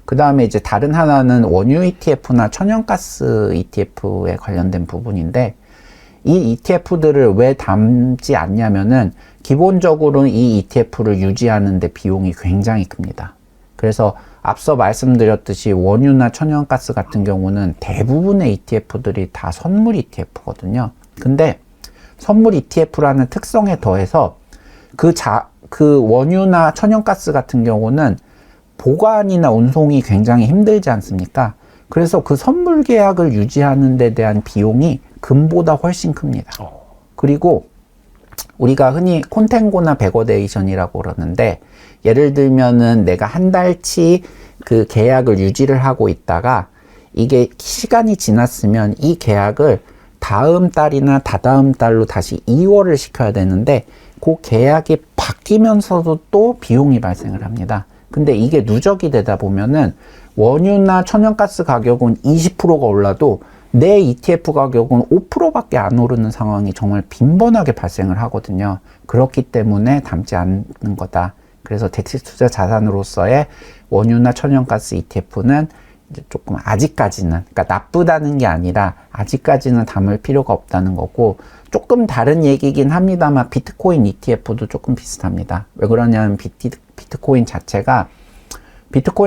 그 다음에 이제 다른 하나는 원유 ETF나 천연가스 ETF에 관련된 부분인데, 이 ETF들을 왜 담지 않냐면은 기본적으로는 이 ETF를 유지하는데 비용이 굉장히 큽니다. 그래서 앞서 말씀드렸듯이 원유나 천연가스 같은 경우는 대부분의 ETF들이 다 선물 ETF거든요. 근데 선물 ETF라는 특성에 더해서 그 원유나 천연가스 같은 경우는 보관이나 운송이 굉장히 힘들지 않습니까? 그래서 그 선물 계약을 유지하는 데 대한 비용이 금보다 훨씬 큽니다. 그리고 우리가 흔히 콘텐고나 백워데이션이라고 그러는데, 예를 들면은 내가 한 달치 그 계약을 유지를 하고 있다가 이게 시간이 지났으면 이 계약을 다음 달이나 다다음 달로 다시 이월을 시켜야 되는데, 그 계약이 바뀌면서도 또 비용이 발생을 합니다. 근데 이게 누적이 되다 보면은 원유나 천연가스 가격은 20%가 올라도 내 ETF 가격은 5%밖에 안 오르는 상황이 정말 빈번하게 발생을 하거든요. 그렇기 때문에 담지 않는 거다. 그래서 대체투자 자산으로서의 원유나 천연가스 ETF는 이제 조금 아직까지는, 그러니까 나쁘다는 게 아니라 아직까지는 담을 필요가 없다는 거고, 조금 다른 얘기긴 합니다만 비트코인 ETF도 조금 비슷합니다. 왜 그러냐면 비트코인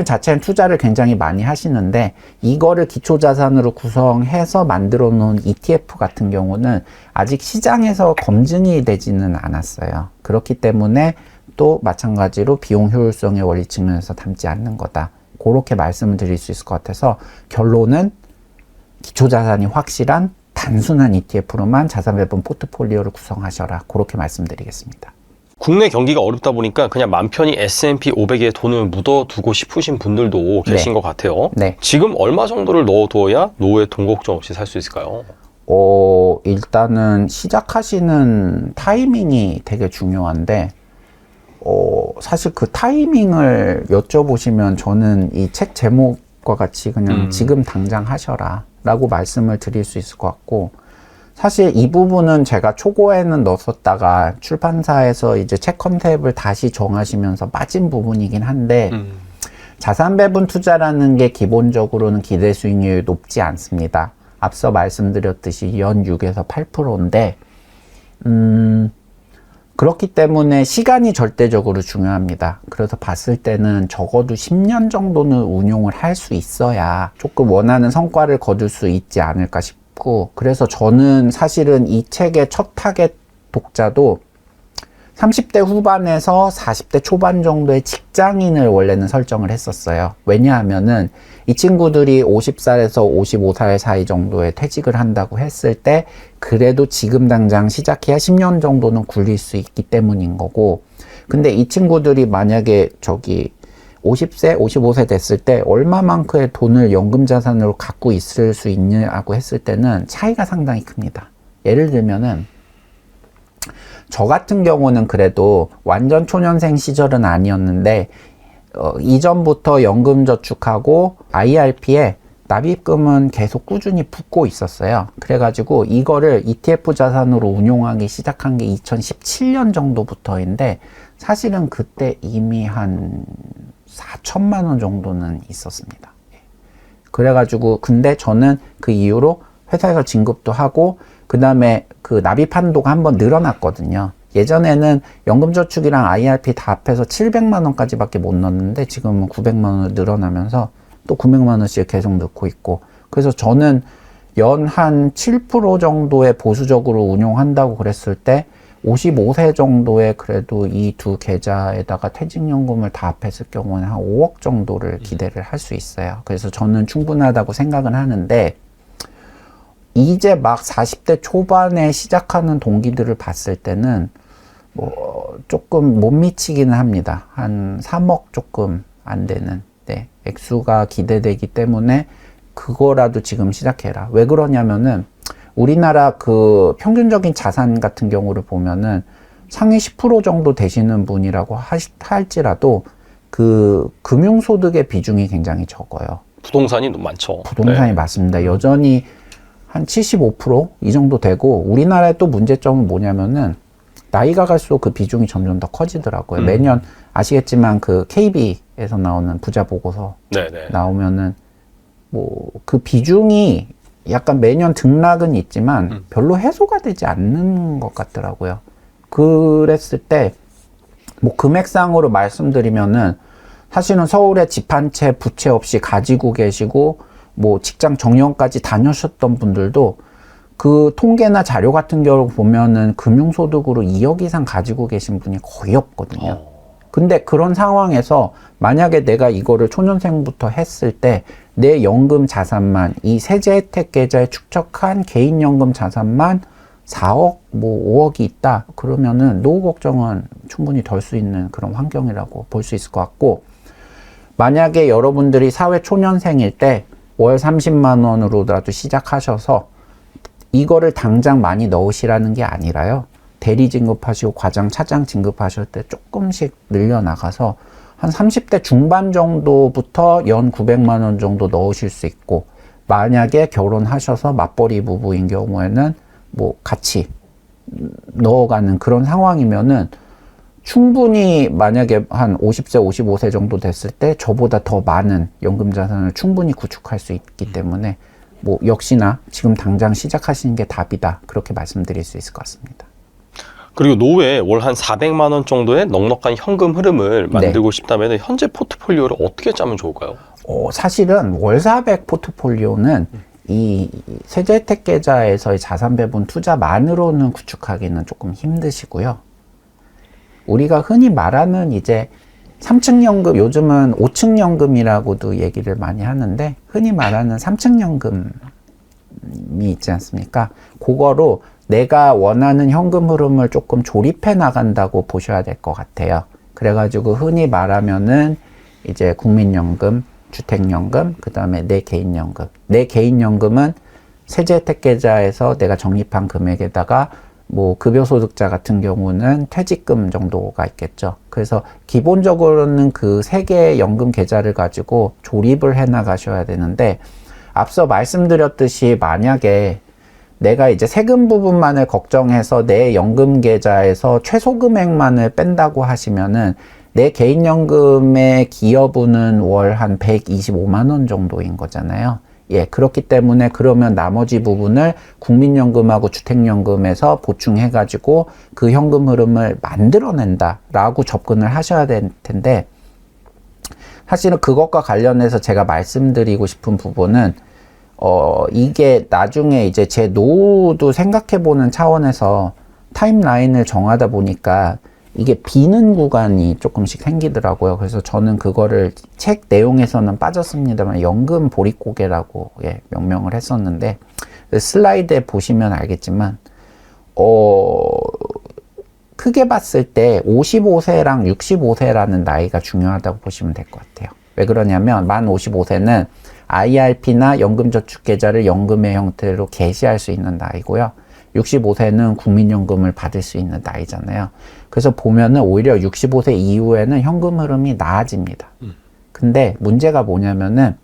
자체는 투자를 굉장히 많이 하시는데, 이거를 기초자산으로 구성해서 만들어 놓은 ETF 같은 경우는 아직 시장에서 검증이 되지는 않았어요. 그렇기 때문에 또 마찬가지로 비용 효율성의 원리 측면에서 담지 않는 거다. 그렇게 말씀을 드릴 수 있을 것 같아서, 결론은 기초자산이 확실한 단순한 ETF로만 자산 배분 포트폴리오를 구성하셔라. 그렇게 말씀드리겠습니다. 국내 경기가 어렵다 보니까 그냥 맘 편히 S&P 500에 돈을 묻어두고 싶으신 분들도 계신 것 같아요. 네. 지금 얼마 정도를 넣어두어야 노후에 돈 걱정 없이 살 수 있을까요? 일단은 시작하시는 타이밍이 되게 중요한데, 사실 그 타이밍을 여쭤보시면 저는 이 책 제목과 같이 그냥 지금 당장 하셔라 라고 말씀을 드릴 수 있을 것 같고, 사실 이 부분은 제가 초고에는 넣었다가 출판사에서 이제 책 컨셉을 다시 정하시면서 빠진 부분이긴 한데 자산 배분 투자라는 게 기본적으로는 기대 수익률이 높지 않습니다. 앞서 말씀드렸듯이 연 6에서 8%인데 그렇기 때문에 시간이 절대적으로 중요합니다. 그래서 봤을 때는 적어도 10년 정도는 운용을 할 수 있어야 조금 원하는 성과를 거둘 수 있지 않을까 싶고, 그래서 저는 사실은 이 책의 첫 타겟 독자도 30대 후반에서 40대 초반 정도의 직장인을 원래는 설정을 했었어요. 왜냐하면은 이 친구들이 50살에서 55살 사이 정도에 퇴직을 한다고 했을 때 그래도 지금 당장 시작해야 10년 정도는 굴릴 수 있기 때문인 거고, 근데 이 친구들이 만약에 50세, 55세 됐을 때 얼마만큼의 돈을 연금 자산으로 갖고 있을 수 있냐고 했을 때는 차이가 상당히 큽니다. 예를 들면은 저 같은 경우는 그래도 완전 초년생 시절은 아니었는데 이전부터 연금저축하고 IRP에 납입금은 계속 꾸준히 붙고 있었어요. 그래가지고 이거를 ETF 자산으로 운용하기 시작한 게 2017년 정도부터인데 사실은 그때 이미 한 4천만 원 정도는 있었습니다. 그래가지고 근데 저는 그 이후로 회사에서 진급도 하고 그 다음에 그 납입 한도가 한번 늘어났거든요. 예전에는 연금저축이랑 IRP 다 합해서 700만 원까지 밖에 못 넣었는데 지금은 900만 원을 늘어나면서 또 900만 원씩 계속 넣고 있고, 그래서 저는 연 한 7% 정도의 보수적으로 운용한다고 그랬을 때 55세 정도에 그래도 이 두 계좌에다가 퇴직연금을 다 합했을 경우는 한 5억 정도를 기대를 할 수 있어요. 그래서 저는 충분하다고 생각은 하는데, 이제 막 40대 초반에 시작하는 동기들을 봤을 때는 뭐 조금 못 미치기는 합니다. 한 3억 조금 안 되는 액수가 기대되기 때문에 그거라도 지금 시작해라. 왜 그러냐면은 우리나라 그 평균적인 자산 같은 경우를 보면은 상위 10% 정도 되시는 분이라고 할지라도 그 금융소득의 비중이 굉장히 적어요. 부동산이 많죠. 부동산이 맞습니다. 여전히 한 75%이 정도 되고, 우리나라의 또 문제점은 뭐냐면은 나이가 갈수록 그 비중이 점점 더 커지더라고요. 매년 아시겠지만 그 KB에서 나오는 부자 보고서 나오면은 뭐 그 비중이 약간 매년 등락은 있지만 별로 해소가 되지 않는 것 같더라고요. 그랬을 때 뭐 금액상으로 말씀드리면은 사실은 서울에 집 한 채 부채 없이 가지고 계시고 뭐 직장 정년까지 다녀셨던 분들도 그 통계나 자료 같은 경우 보면은 금융소득으로 2억 이상 가지고 계신 분이 거의 없거든요. 근데 그런 상황에서 만약에 내가 이거를 초년생부터 했을 때 내 연금 자산만, 이 세제 혜택 계좌에 축적한 개인연금 자산만 4억, 뭐 5억이 있다. 그러면은 노후 걱정은 충분히 덜 수 있는 그런 환경이라고 볼 수 있을 것 같고, 만약에 여러분들이 사회 초년생일 때 월 30만 원으로라도 시작하셔서 이거를 당장 많이 넣으시라는 게 아니라요. 대리 진급하시고 과장, 차장 진급하실 때 조금씩 늘려나가서 한 30대 중반 정도부터 연 900만 원 정도 넣으실 수 있고, 만약에 결혼하셔서 맞벌이 부부인 경우에는 뭐 같이 넣어가는 그런 상황이면은 충분히 만약에 한 50세, 55세 정도 됐을 때 저보다 더 많은 연금 자산을 충분히 구축할 수 있기 때문에 뭐 역시나 지금 당장 시작하시는 게 답이다. 그렇게 말씀드릴 수 있을 것 같습니다. 그리고 노후에 월 한 400만 원 정도의 넉넉한 현금 흐름을 만들고 싶다면 현재 포트폴리오를 어떻게 짜면 좋을까요? 사실은 월 400 포트폴리오는 이 세제 혜택 계좌에서의 자산 배분 투자만으로는 구축하기는 조금 힘드시고요. 우리가 흔히 말하는 이제 3층 연금, 요즘은 5층 연금이라고도 얘기를 많이 하는데 흔히 말하는 3층 연금이 있지 않습니까? 그거로 내가 원하는 현금 흐름을 조금 조립해 나간다고 보셔야 될 것 같아요. 그래가지고 흔히 말하면은 이제 국민연금, 주택연금, 그 다음에 내 개인연금. 내 개인연금은 세제 혜택 계좌에서 내가 적립한 금액에다가 뭐 급여소득자 같은 경우는 퇴직금 정도가 있겠죠. 그래서 기본적으로는 그 세 개의 연금 계좌를 가지고 조립을 해 나가셔야 되는데, 앞서 말씀드렸듯이 만약에 내가 이제 세금 부분만을 걱정해서 내 연금 계좌에서 최소 금액만을 뺀다고 하시면은 내 개인연금의 기여분은 월 한 125만 원 정도인 거잖아요. 예, 그렇기 때문에 그러면 나머지 부분을 국민연금하고 주택연금에서 보충해가지고 그 현금 흐름을 만들어낸다라고 접근을 하셔야 될 텐데, 사실은 그것과 관련해서 제가 말씀드리고 싶은 부분은 이게 나중에 이제 제 노후도 생각해보는 차원에서 타임라인을 정하다 보니까 이게 비는 구간이 조금씩 생기더라고요. 그래서 저는 그거를 책 내용에서는 빠졌습니다만 연금 보릿고개라고 예, 명명을 했었는데, 슬라이드에 보시면 알겠지만 크게 봤을 때 55세랑 65세라는 나이가 중요하다고 보시면 될 것 같아요. 왜 그러냐면 만 55세는 IRP나 연금저축계좌를 연금의 형태로 개시할 수 있는 나이고요. 65세는 국민연금을 받을 수 있는 나이잖아요. 그래서 보면은 오히려 65세 이후에는 현금 흐름이 나아집니다. 근데 문제가 뭐냐면은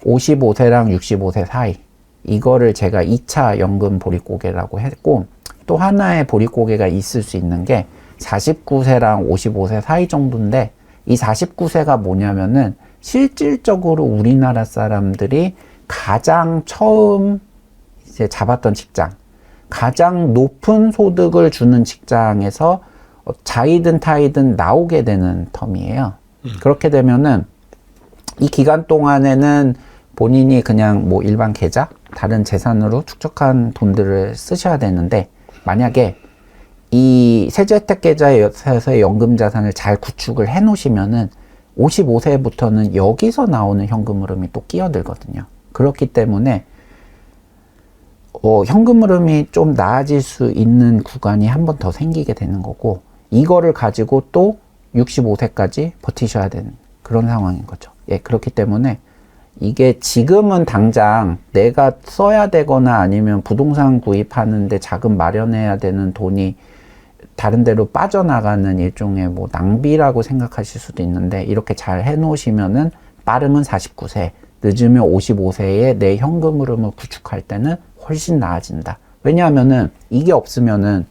55세랑 65세 사이, 이거를 제가 2차 연금 보릿고개라고 했고, 또 하나의 보릿고개가 있을 수 있는 게 49세랑 55세 사이 정도인데, 이 49세가 뭐냐면은 실질적으로 우리나라 사람들이 가장 처음 이제 잡았던 직장, 가장 높은 소득을 주는 직장에서 자이든 타이든 나오게 되는 텀이에요. 그렇게 되면은 이 기간 동안에는 본인이 그냥 뭐 일반 계좌, 다른 재산으로 축적한 돈들을 쓰셔야 되는데, 만약에 이 세제혜택 계좌에서의 연금 자산을 잘 구축을 해 놓으시면은 55세부터는 여기서 나오는 현금 흐름이 또 끼어들거든요. 그렇기 때문에 현금 흐름이 좀 나아질 수 있는 구간이 한 번 더 생기게 되는 거고, 이거를 가지고 또 65세까지 버티셔야 되는 그런 상황인 거죠. 예, 그렇기 때문에 이게 지금은 당장 내가 써야 되거나 아니면 부동산 구입하는데 자금 마련해야 되는 돈이 다른 데로 빠져나가는 일종의 뭐 낭비라고 생각하실 수도 있는데, 이렇게 잘 해놓으시면은 빠르면 49세, 늦으면 55세에 내 현금 흐름을 구축할 때는 훨씬 나아진다. 왜냐하면은 이게 없으면은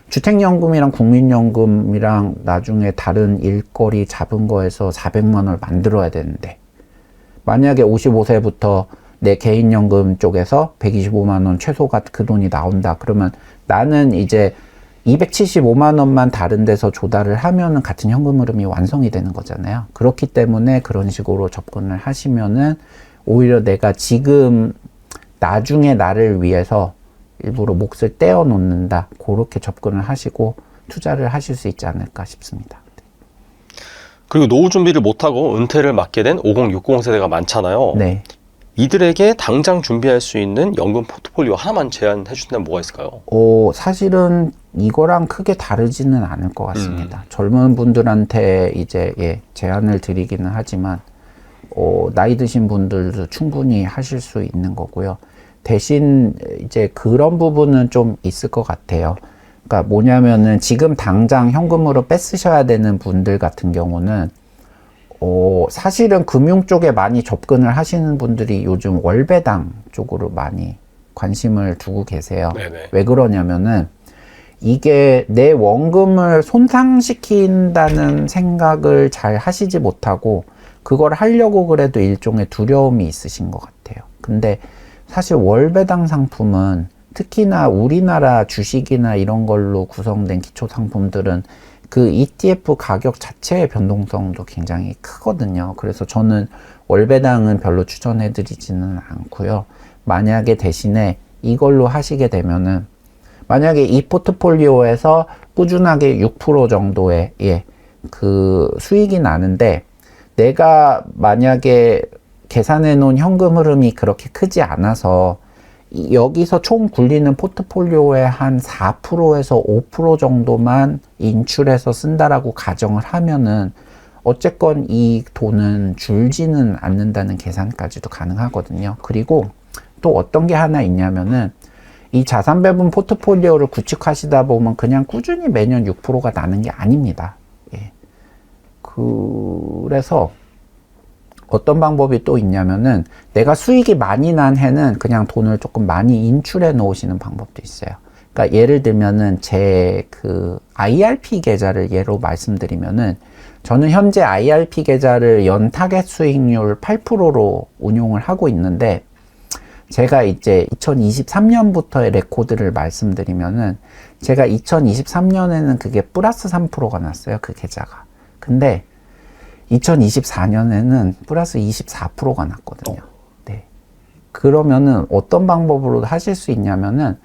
주택연금이랑 국민연금이랑 나중에 다른 일거리 잡은 거에서 400만 원을 만들어야 되는데, 만약에 55세부터 내 개인연금 쪽에서 125만 원 최소가 그 돈이 나온다. 그러면 나는 이제 275만 원만 다른 데서 조달을 하면은 같은 현금 흐름이 완성이 되는 거잖아요. 그렇기 때문에 그런 식으로 접근을 하시면은 오히려 내가 지금 나중에 나를 위해서 일부러 몫을 떼어 놓는다, 그렇게 접근을 하시고 투자를 하실 수 있지 않을까 싶습니다. 그리고 노후 준비를 못하고 은퇴를 맞게 된 50, 60 세대가 많잖아요. 네. 이들에게 당장 준비할 수 있는 연금 포트폴리오 하나만 제안해 주신다면 뭐가 있을까요? 사실은 이거랑 크게 다르지는 않을 것 같습니다. 젊은 분들한테 이제 제안을 드리기는 하지만 나이 드신 분들도 충분히 하실 수 있는 거고요. 대신 이제 그런 부분은 좀 있을 것 같아요. 그러니까 뭐냐면은 지금 당장 현금으로 뺏으셔야 되는 분들 같은 경우는 사실은 금융 쪽에 많이 접근을 하시는 분들이 요즘 월배당 쪽으로 많이 관심을 두고 계세요. 네네. 왜 그러냐면은 이게 내 원금을 손상시킨다는 생각을 잘 하시지 못하고 그걸 하려고 그래도 일종의 두려움이 있으신 것 같아요. 근데 사실 월배당 상품은 특히나 우리나라 주식이나 이런 걸로 구성된 기초 상품들은 그 ETF 가격 자체의 변동성도 굉장히 크거든요. 그래서 저는 월배당은 별로 추천해 드리지는 않고요. 만약에 대신에 이걸로 하시게 되면은, 만약에 이 포트폴리오에서 꾸준하게 6% 정도의 그 수익이 나는데, 내가 만약에 계산해 놓은 현금 흐름이 그렇게 크지 않아서 여기서 총 굴리는 포트폴리오의 한 4%에서 5% 정도만 인출해서 쓴다라고 가정을 하면은 어쨌건 이 돈은 줄지는 않는다는 계산까지도 가능하거든요. 그리고 또 어떤 게 하나 있냐면은 이 자산 배분 포트폴리오를 구축하시다 보면 그냥 꾸준히 매년 6%가 나는 게 아닙니다. 그래서 어떤 방법이 또 있냐면은 내가 수익이 많이 난 해는 그냥 돈을 조금 많이 인출해 놓으시는 방법도 있어요. 그러니까 예를 들면은 제 그 IRP 계좌를 예로 말씀드리면은 저는 현재 IRP 계좌를 연 타겟 수익률 8%로 운용을 하고 있는데 제가 이제 2023년부터의 레코드를 말씀드리면은 제가 2023년에는 그게 플러스 3%가 났어요. 그 계좌가. 근데 2024년에는 플러스 24%가 났거든요. 네. 그러면은 어떤 방법으로 하실 수 있냐면은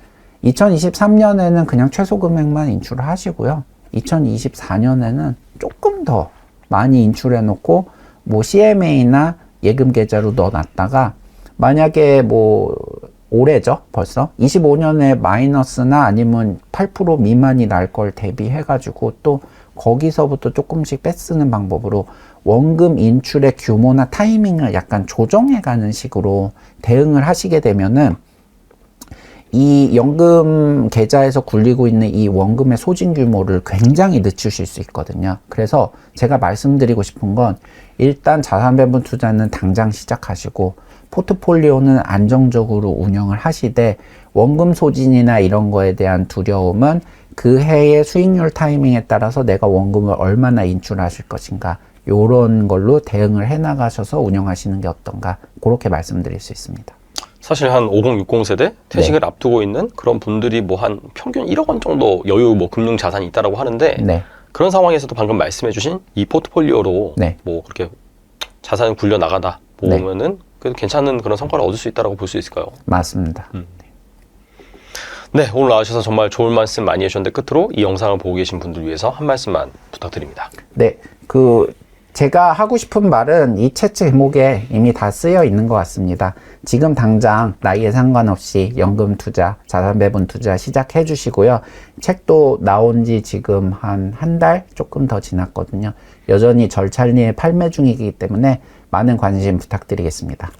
2023년에는 그냥 최소 금액만 인출을 하시고요. 2024년에는 조금 더 많이 인출해 놓고 뭐 CMA나 예금 계좌로 넣어 놨다가 만약에 뭐 올해죠 벌써 25년에 마이너스나 아니면 8% 미만이 날 걸 대비해 가지고 또 거기서부터 조금씩 빼쓰는 방법으로 원금 인출의 규모나 타이밍을 약간 조정해 가는 식으로 대응을 하시게 되면은 이 연금 계좌에서 굴리고 있는 이 원금의 소진 규모를 굉장히 늦추실 수 있거든요. 그래서 제가 말씀드리고 싶은 건 일단 자산 배분 투자는 당장 시작하시고 포트폴리오는 안정적으로 운영을 하시되 원금 소진이나 이런 거에 대한 두려움은 그 해의 수익률 타이밍에 따라서 내가 원금을 얼마나 인출하실 것인가 요런 걸로 대응을 해 나가셔서 운영하시는 게 어떤가 그렇게 말씀드릴 수 있습니다. 사실 한 5060 세대 퇴직을 앞두고 있는 그런 분들이 뭐 한 평균 1억 원 정도 여유 뭐 금융 자산이 있다라고 하는데 네. 그런 상황에서도 방금 말씀해주신 이 포트폴리오로 네. 뭐 그렇게 자산을 굴려 나가다 보면은 그래도 괜찮은 그런 성과를 얻을 수 있다라고 볼 수 있을까요? 맞습니다. 네, 오늘 나와주셔서 정말 좋은 말씀 많이 해주셨는데 끝으로 이 영상을 보고 계신 분들 위해서 한 말씀만 부탁드립니다. 네, 제가 하고 싶은 말은 이 책 제목에 이미 다 쓰여 있는 것 같습니다. 지금 당장 나이에 상관없이 연금 투자, 자산 배분 투자 시작해 주시고요. 책도 나온 지 지금 한 달 조금 더 지났거든요. 여전히 절찬리에 판매 중이기 때문에 많은 관심 부탁드리겠습니다.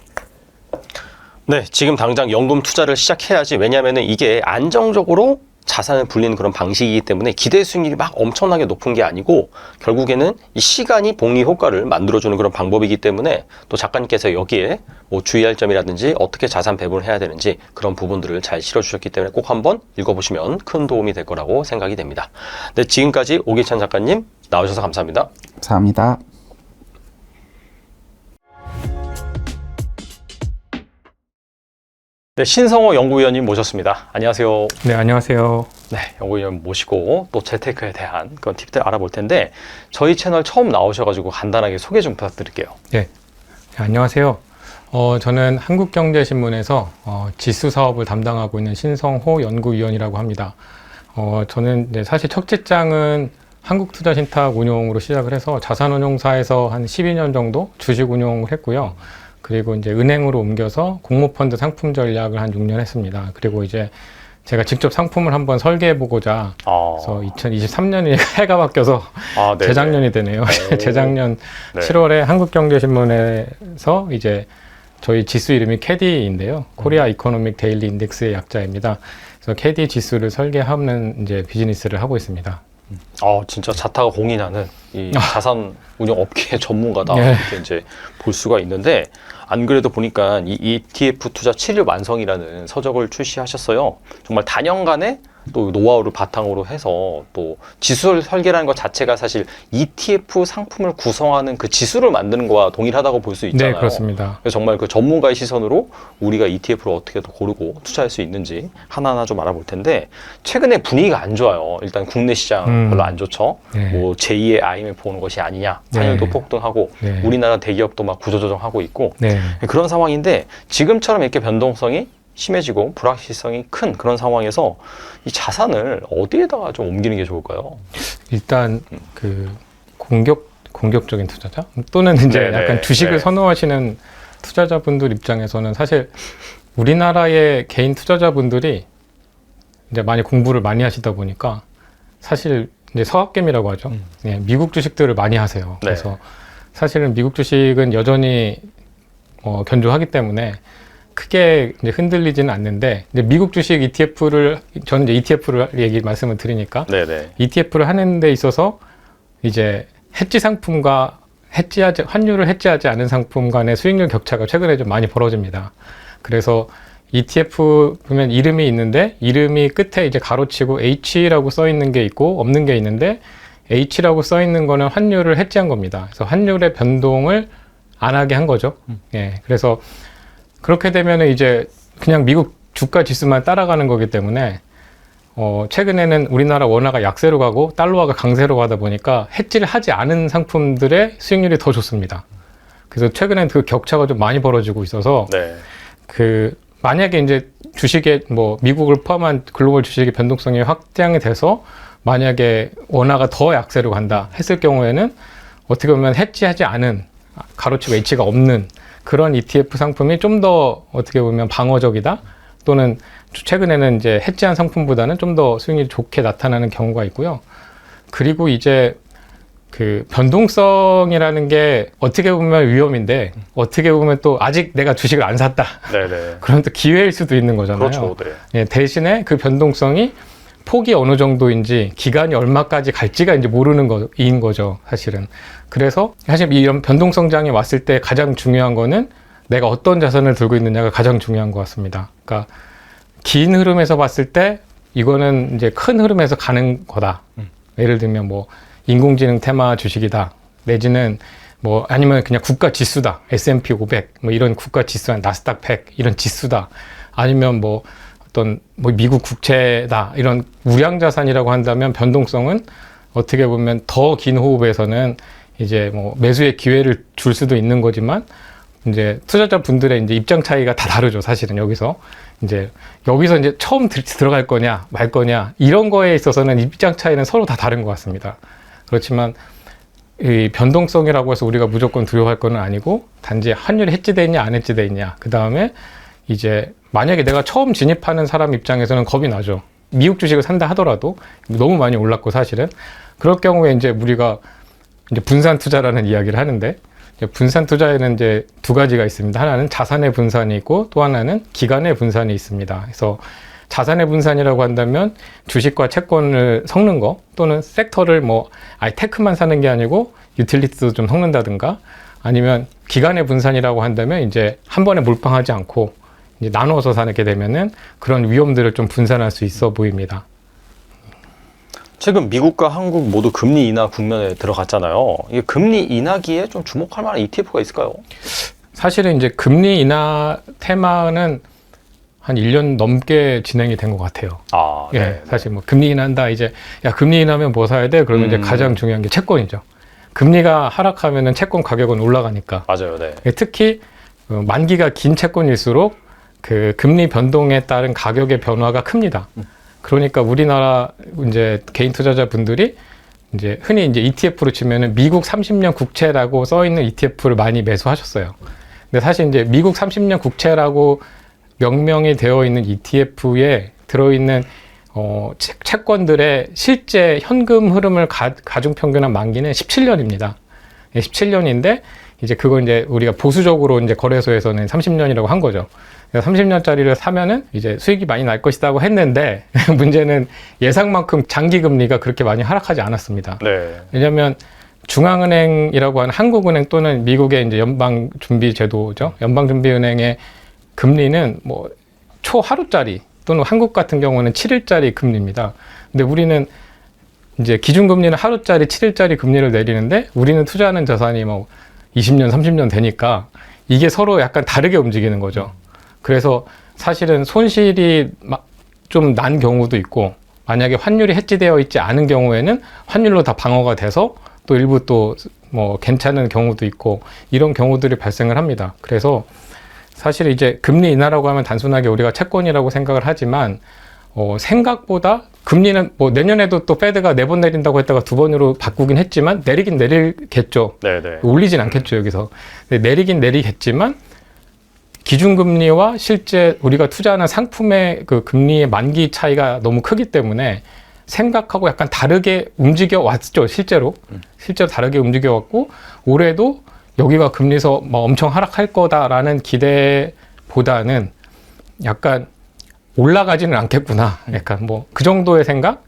네, 지금 당장 연금 투자를 시작해야지. 왜냐하면 이게 안정적으로 자산을 불리는 그런 방식이기 때문에 기대 수익률이 막 엄청나게 높은 게 아니고 결국에는 이 시간이 복리 효과를 만들어주는 그런 방법이기 때문에 또 작가님께서 여기에 뭐 주의할 점이라든지 어떻게 자산 배분을 해야 되는지 그런 부분들을 잘 실어주셨기 때문에 꼭 한번 읽어보시면 큰 도움이 될 거라고 생각이 됩니다. 네, 지금까지 오기찬 작가님 나오셔서 감사합니다. 감사합니다. 네, 신성호 연구위원님 모셨습니다. 안녕하세요. 네, 안녕하세요. 네, 연구위원 모시고 또 재테크에 대한 그런 팁들 알아볼 텐데 저희 채널 처음 나오셔가지고 간단하게 소개 좀 부탁드릴게요. 네, 안녕하세요. 저는 한국경제신문에서 지수 사업을 담당하고 있는 신성호 연구위원이라고 합니다. 저는 이제 사실 첫 직장은 한국투자신탁 운용으로 시작을 해서 자산운용사에서 한 12년 정도 주식 운용을 했고요. 그리고 이제 은행으로 옮겨서 공모펀드 상품 전략을 한 6년 했습니다. 그리고 이제 제가 직접 상품을 한번 설계해 보고자 그래서 2023년이 해가 바뀌어서 재작년이 되네요. 재작년 7월에 한국경제신문에서 이제 저희 지수 이름이 캐디인데요. 코리아 이코노믹 데일리 인덱스의 약자입니다. 그래서 캐디 지수를 설계하는 이제 비즈니스를 하고 있습니다. 진짜 자타가 공이 나는 이 자산 운용 업계의 전문가다 네. 이렇게 이제 볼 수가 있는데 안 그래도 보니까 이 ETF 투자 7일 완성이라는 서적을 출시하셨어요. 정말 단연간에 또 노하우를 바탕으로 해서 또 지수 설계라는 것 자체가 사실 ETF 상품을 구성하는 그 지수를 만드는 거와 동일하다고 볼 수 있잖아요. 네, 그렇습니다. 그래서 정말 그 전문가의 시선으로 우리가 ETF를 어떻게 더 고르고 투자할 수 있는지 하나하나 좀 알아볼 텐데 최근에 분위기가 안 좋아요. 일단 국내 시장 별로 안 좋죠. 네. 뭐 제2의 IMF 오는 것이 아니냐. 환율도 네. 폭등하고 네. 우리나라 대기업도 막 구조조정하고 있고 네. 그런 상황인데 지금처럼 이렇게 변동성이 심해지고 불확실성이 큰 그런 상황에서 이 자산을 어디에다가 좀 옮기는 게 좋을까요? 일단 그 공격적인 투자자 또는 이제 네네. 약간 주식을 네. 선호하시는 투자자분들 입장에서는 사실 우리나라의 개인 투자자분들이 이제 많이 공부를 많이 하시다 보니까 사실 이제 서학개미라고 하죠. 네, 미국 주식들을 많이 하세요. 네. 그래서 사실은 미국 주식은 여전히 견조하기 때문에 크게 이제 흔들리지는 않는데 이제 미국 주식 ETF를 저는 이제 ETF를 말씀을 드리니까 네네. ETF를 하는 데 있어서 이제 해지 상품과 환율을 해지하지 않은 상품 간의 수익률 격차가 최근에 좀 많이 벌어집니다. 그래서 ETF 보면 이름이 있는데 이름이 끝에 이제 가로치고 H라고 써 있는 게 있고 없는 게 있는데 H라고 써 있는 거는 환율을 해지한 겁니다. 그래서 환율의 변동을 안 하게 한 거죠. 예. 그래서 그렇게 되면은 이제 그냥 미국 주가 지수만 따라가는 거기 때문에 최근에는 우리나라 원화가 약세로 가고 달러화가 강세로 가다 보니까 해지를 하지 않은 상품들의 수익률이 더 좋습니다. 그래서 최근엔 그 격차가 좀 많이 벌어지고 있어서 네. 만약에 이제 주식의 뭐 미국을 포함한 글로벌 주식의 변동성이 확장이 돼서 만약에 원화가 더 약세로 간다 했을 경우에는 어떻게 보면 해지하지 않은 가로치고 H가 없는 그런 ETF 상품이 좀 더 어떻게 보면 방어적이다 또는 최근에는 이제 해지한 상품보다는 좀 더 수익률이 좋게 나타나는 경우가 있고요. 그리고 이제 그 변동성이라는 게 어떻게 보면 위험인데 어떻게 보면 또 아직 내가 주식을 안 샀다. 네네. 그럼 또 기회일 수도 있는 거잖아요. 그렇죠. 네. 예, 대신에 그 변동성이 폭이 어느 정도인지 기간이 얼마까지 갈지가 이제 모르는 거인 거죠, 사실은. 그래서 사실 이런 변동성장이 왔을 때 가장 중요한 거는 내가 어떤 자산을 들고 있느냐가 가장 중요한 것 같습니다. 그러니까 긴 흐름에서 봤을 때 이거는 이제 큰 흐름에서 가는 거다. 예를 들면 뭐 인공지능 테마 주식이다. 내지는 뭐 아니면 그냥 국가 지수다. S&P 500 뭐 이런 국가 지수, 나스닥 100 이런 지수다. 아니면 뭐 어떤 뭐 미국 국채다. 이런 우량 자산이라고 한다면 변동성은 어떻게 보면 더 긴 호흡에서는 이제 뭐 매수의 기회를 줄 수도 있는 거지만 이제 투자자분들의 이제 입장 차이가 다 다르죠. 사실은 여기서 이제 처음 들어갈 거냐 말 거냐 이런 거에 있어서는 입장 차이는 서로 다 다른 것 같습니다. 그렇지만 이 변동성이라고 해서 우리가 무조건 두려워할 건 아니고 단지 환율이 해지돼 있냐 안 해지돼 있냐 그 다음에 이제 만약에 내가 처음 진입하는 사람 입장에서는 겁이 나죠. 미국 주식을 산다 하더라도 너무 많이 올랐고 사실은 그럴 경우에 이제 우리가 이제 분산 투자라는 이야기를 하는데 분산 투자에는 이제 두 가지가 있습니다. 하나는 자산의 분산이 있고 또 하나는 기간의 분산이 있습니다. 그래서 자산의 분산이라고 한다면 주식과 채권을 섞는 거 또는 섹터를 뭐 아예 테크만 사는 게 아니고 유틸리티도 좀 섞는다든가 아니면 기간의 분산이라고 한다면 이제 한 번에 몰빵하지 않고 이제 나눠서 사게 되면은 그런 위험들을 좀 분산할 수 있어 보입니다. 최근 미국과 한국 모두 금리 인하 국면에 들어갔잖아요. 이게 금리 인하기에 좀 주목할 만한 ETF가 있을까요? 사실은 이제 금리 인하 테마는 한 1년 넘게 진행이 된 것 같아요. 아, 네. 예, 사실 뭐 금리 인하한다 이제 야 금리 인하면 뭐 사야 돼? 그러면 이제 가장 중요한 게 채권이죠. 금리가 하락하면은 채권 가격은 올라가니까. 맞아요, 네. 예, 특히 만기가 긴 채권일수록 그 금리 변동에 따른 가격의 변화가 큽니다. 그러니까 우리나라 이제 개인 투자자분들이 이제 흔히 이제 ETF로 치면은 미국 30년 국채라고 써 있는 ETF를 많이 매수하셨어요. 근데 사실 이제 미국 30년 국채라고 명명이 되어 있는 ETF에 들어있는 채권들의 실제 현금 흐름을 가중 평균한 만기는 17년입니다. 17년인데 이제 그거 이제 우리가 보수적으로 이제 거래소에서는 30년이라고 한 거죠. 30년짜리를 사면은 이제 수익이 많이 날 것이라고 했는데 문제는 예상만큼 장기 금리가 그렇게 많이 하락하지 않았습니다. 네. 왜냐하면 중앙은행이라고 하는 한국은행 또는 미국의 이제 연방준비제도죠. 연방준비은행의 금리는 뭐 초하루짜리 또는 한국 같은 경우는 7일짜리 금리입니다. 근데 우리는 이제 기준금리는 하루짜리 7일짜리 금리를 내리는데 우리는 투자하는 자산이 뭐 20년, 30년 되니까 이게 서로 약간 다르게 움직이는 거죠. 그래서 사실은 손실이 좀 난 경우도 있고 만약에 환율이 해지되어 있지 않은 경우에는 환율로 다 방어가 돼서 또 일부 또 뭐 괜찮은 경우도 있고 이런 경우들이 발생을 합니다. 그래서 사실 이제 금리 인하라고 하면 단순하게 우리가 채권이라고 생각을 하지만 생각보다 금리는 뭐 내년에도 또 페드가 4번 내린다고 했다가 2번으로 바꾸긴 했지만 내리긴 내리겠죠. 네네. 올리진 않겠죠, 여기서. 내리긴 내리겠지만 기준금리와 실제 우리가 투자하는 상품의 그 금리의 만기 차이가 너무 크기 때문에 생각하고 약간 다르게 움직여 왔죠, 실제로. 실제로 다르게 움직여 왔고 올해도 여기가 금리에서 뭐 엄청 하락할 거다라는 기대보다는 약간 올라가지는 않겠구나. 약간 뭐 그 정도의 생각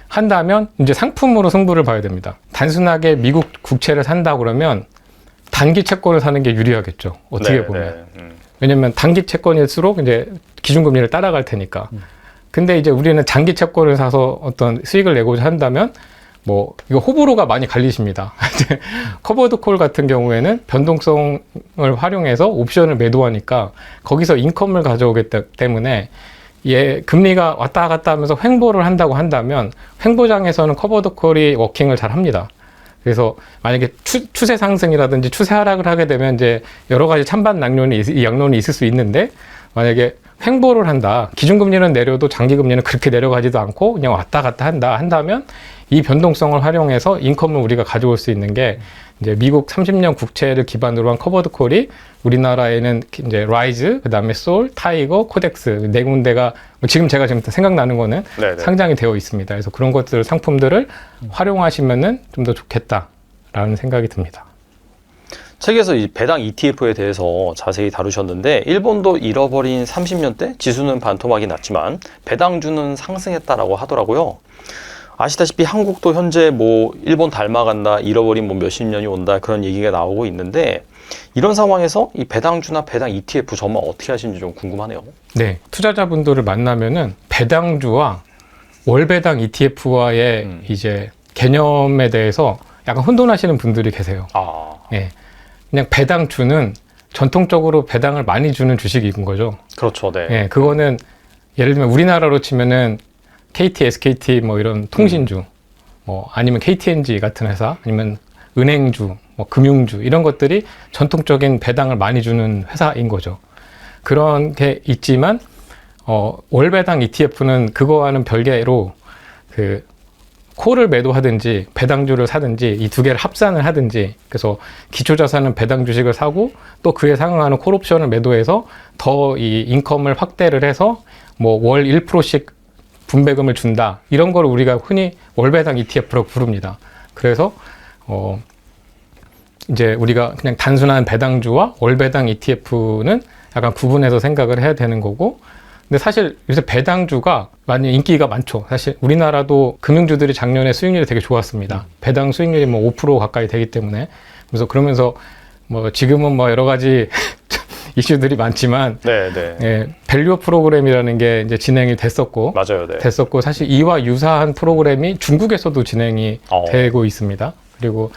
한다면 이제 상품으로 승부를 봐야 됩니다. 단순하게 미국 국채를 산다 그러면 단기 채권을 사는 게 유리하겠죠. 어떻게 네, 보면. 네. 왜냐면 단기 채권일수록 이제 기준금리를 따라갈 테니까. 근데 이제 우리는 장기 채권을 사서 어떤 수익을 내고자 한다면 뭐 이거 호불호가 많이 갈리십니다. 이제 커버드 콜 같은 경우에는 변동성을 활용해서 옵션을 매도하니까 거기서 인컴을 가져오기 때문에 금리가 왔다 갔다 하면서 횡보를 한다고 한다면 횡보장에서는 커버드 콜이 워킹을 잘 합니다. 그래서 만약에 추세 상승이라든지 추세 하락을 하게 되면 이제 여러 가지 찬반 양론이 있을 수 있는데, 만약에 횡보를 한다, 기준금리는 내려도 장기금리는 그렇게 내려가지도 않고 그냥 왔다 갔다 한다면 이 변동성을 활용해서 인컴을 우리가 가져올 수 있는 게 이제 미국 30년 국채를 기반으로 한 커버드 콜이 우리나라에는 이제 라이즈, 그다음에 솔, 타이거, 코덱스 네 군데가 지금 제가 생각나는 거는 네네. 상장이 되어 있습니다. 그래서 그런 것들 상품들을 활용하시면은 좀 더 좋겠다라는 생각이 듭니다. 책에서 이 배당 ETF에 대해서 자세히 다루셨는데, 일본도 잃어버린 30년대 지수는 반토막이 났지만 배당주는 상승했다라고 하더라고요. 아시다시피 한국도 현재 뭐 일본 닮아간다, 잃어버린 뭐 몇십 년이 온다, 그런 얘기가 나오고 있는데, 이런 상황에서 이 배당주나 배당 ETF 정말 어떻게 하시는지 좀 궁금하네요. 네, 투자자분들을 만나면은 배당주와 월배당 ETF와의 이제 개념에 대해서 약간 혼돈하시는 분들이 계세요. 네, 그냥 배당주는 전통적으로 배당을 많이 주는 주식인 거죠. 그렇죠, 네. 네, 그거는 예를 들면 우리나라로 치면은 KT, SKT 뭐 이런 통신주, 뭐 아니면 KTNG 같은 회사, 아니면 은행주, 뭐 금융주, 이런 것들이 전통적인 배당을 많이 주는 회사인 거죠. 그런 게 있지만 월배당 ETF는 그거와는 별개로 그 콜을 매도하든지 배당주를 사든지 이 두 개를 합산을 하든지, 그래서 기초자산은 배당 주식을 사고 또 그에 상응하는 콜옵션을 매도해서 더 이 인컴을 확대를 해서 뭐 월 1%씩 분배금을 준다, 이런 걸 우리가 흔히 월배당 ETF라고 부릅니다. 그래서 이제 우리가 그냥 단순한 배당주와 월배당 ETF는 약간 구분해서 생각을 해야 되는 거고, 근데 사실 요새 배당주가 많이 인기가 많죠. 사실 우리나라도 금융주들이 작년에 수익률이 되게 좋았습니다. 배당 수익률이 뭐 5% 가까이 되기 때문에. 그래서 그러면서 뭐 지금은 뭐 여러 가지 이슈들이 많지만, 네네. 예, 밸류 프로그램이라는 게 이제 진행이 됐었고, 맞아요, 네. 됐었고, 사실 이와 유사한 프로그램이 중국에서도 진행이 되고 있습니다. 그리고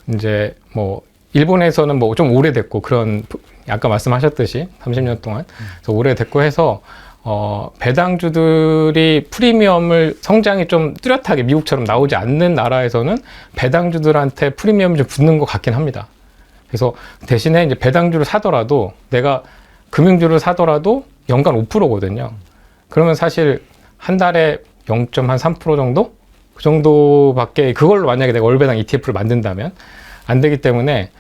이제 뭐 일본에서는 뭐 좀 오래됐고, 그런 아까 말씀하셨듯이 30년 동안 그래서 오래됐고 해서 배당주들이 프리미엄을 성장이 좀 뚜렷하게 미국처럼 나오지 않는 나라에서는 배당주들한테 프리미엄이 좀 붙는 것 같긴 합니다. 그래서 대신에 이제 배당주를 사더라도, 내가 금융주를 사더라도 연간 5%거든요. 그러면 사실 한 달에 0.3% 정도? 그 정도밖에, 그걸로 만약에 내가 월배당 ETF를 만든다면 안 되기 때문에,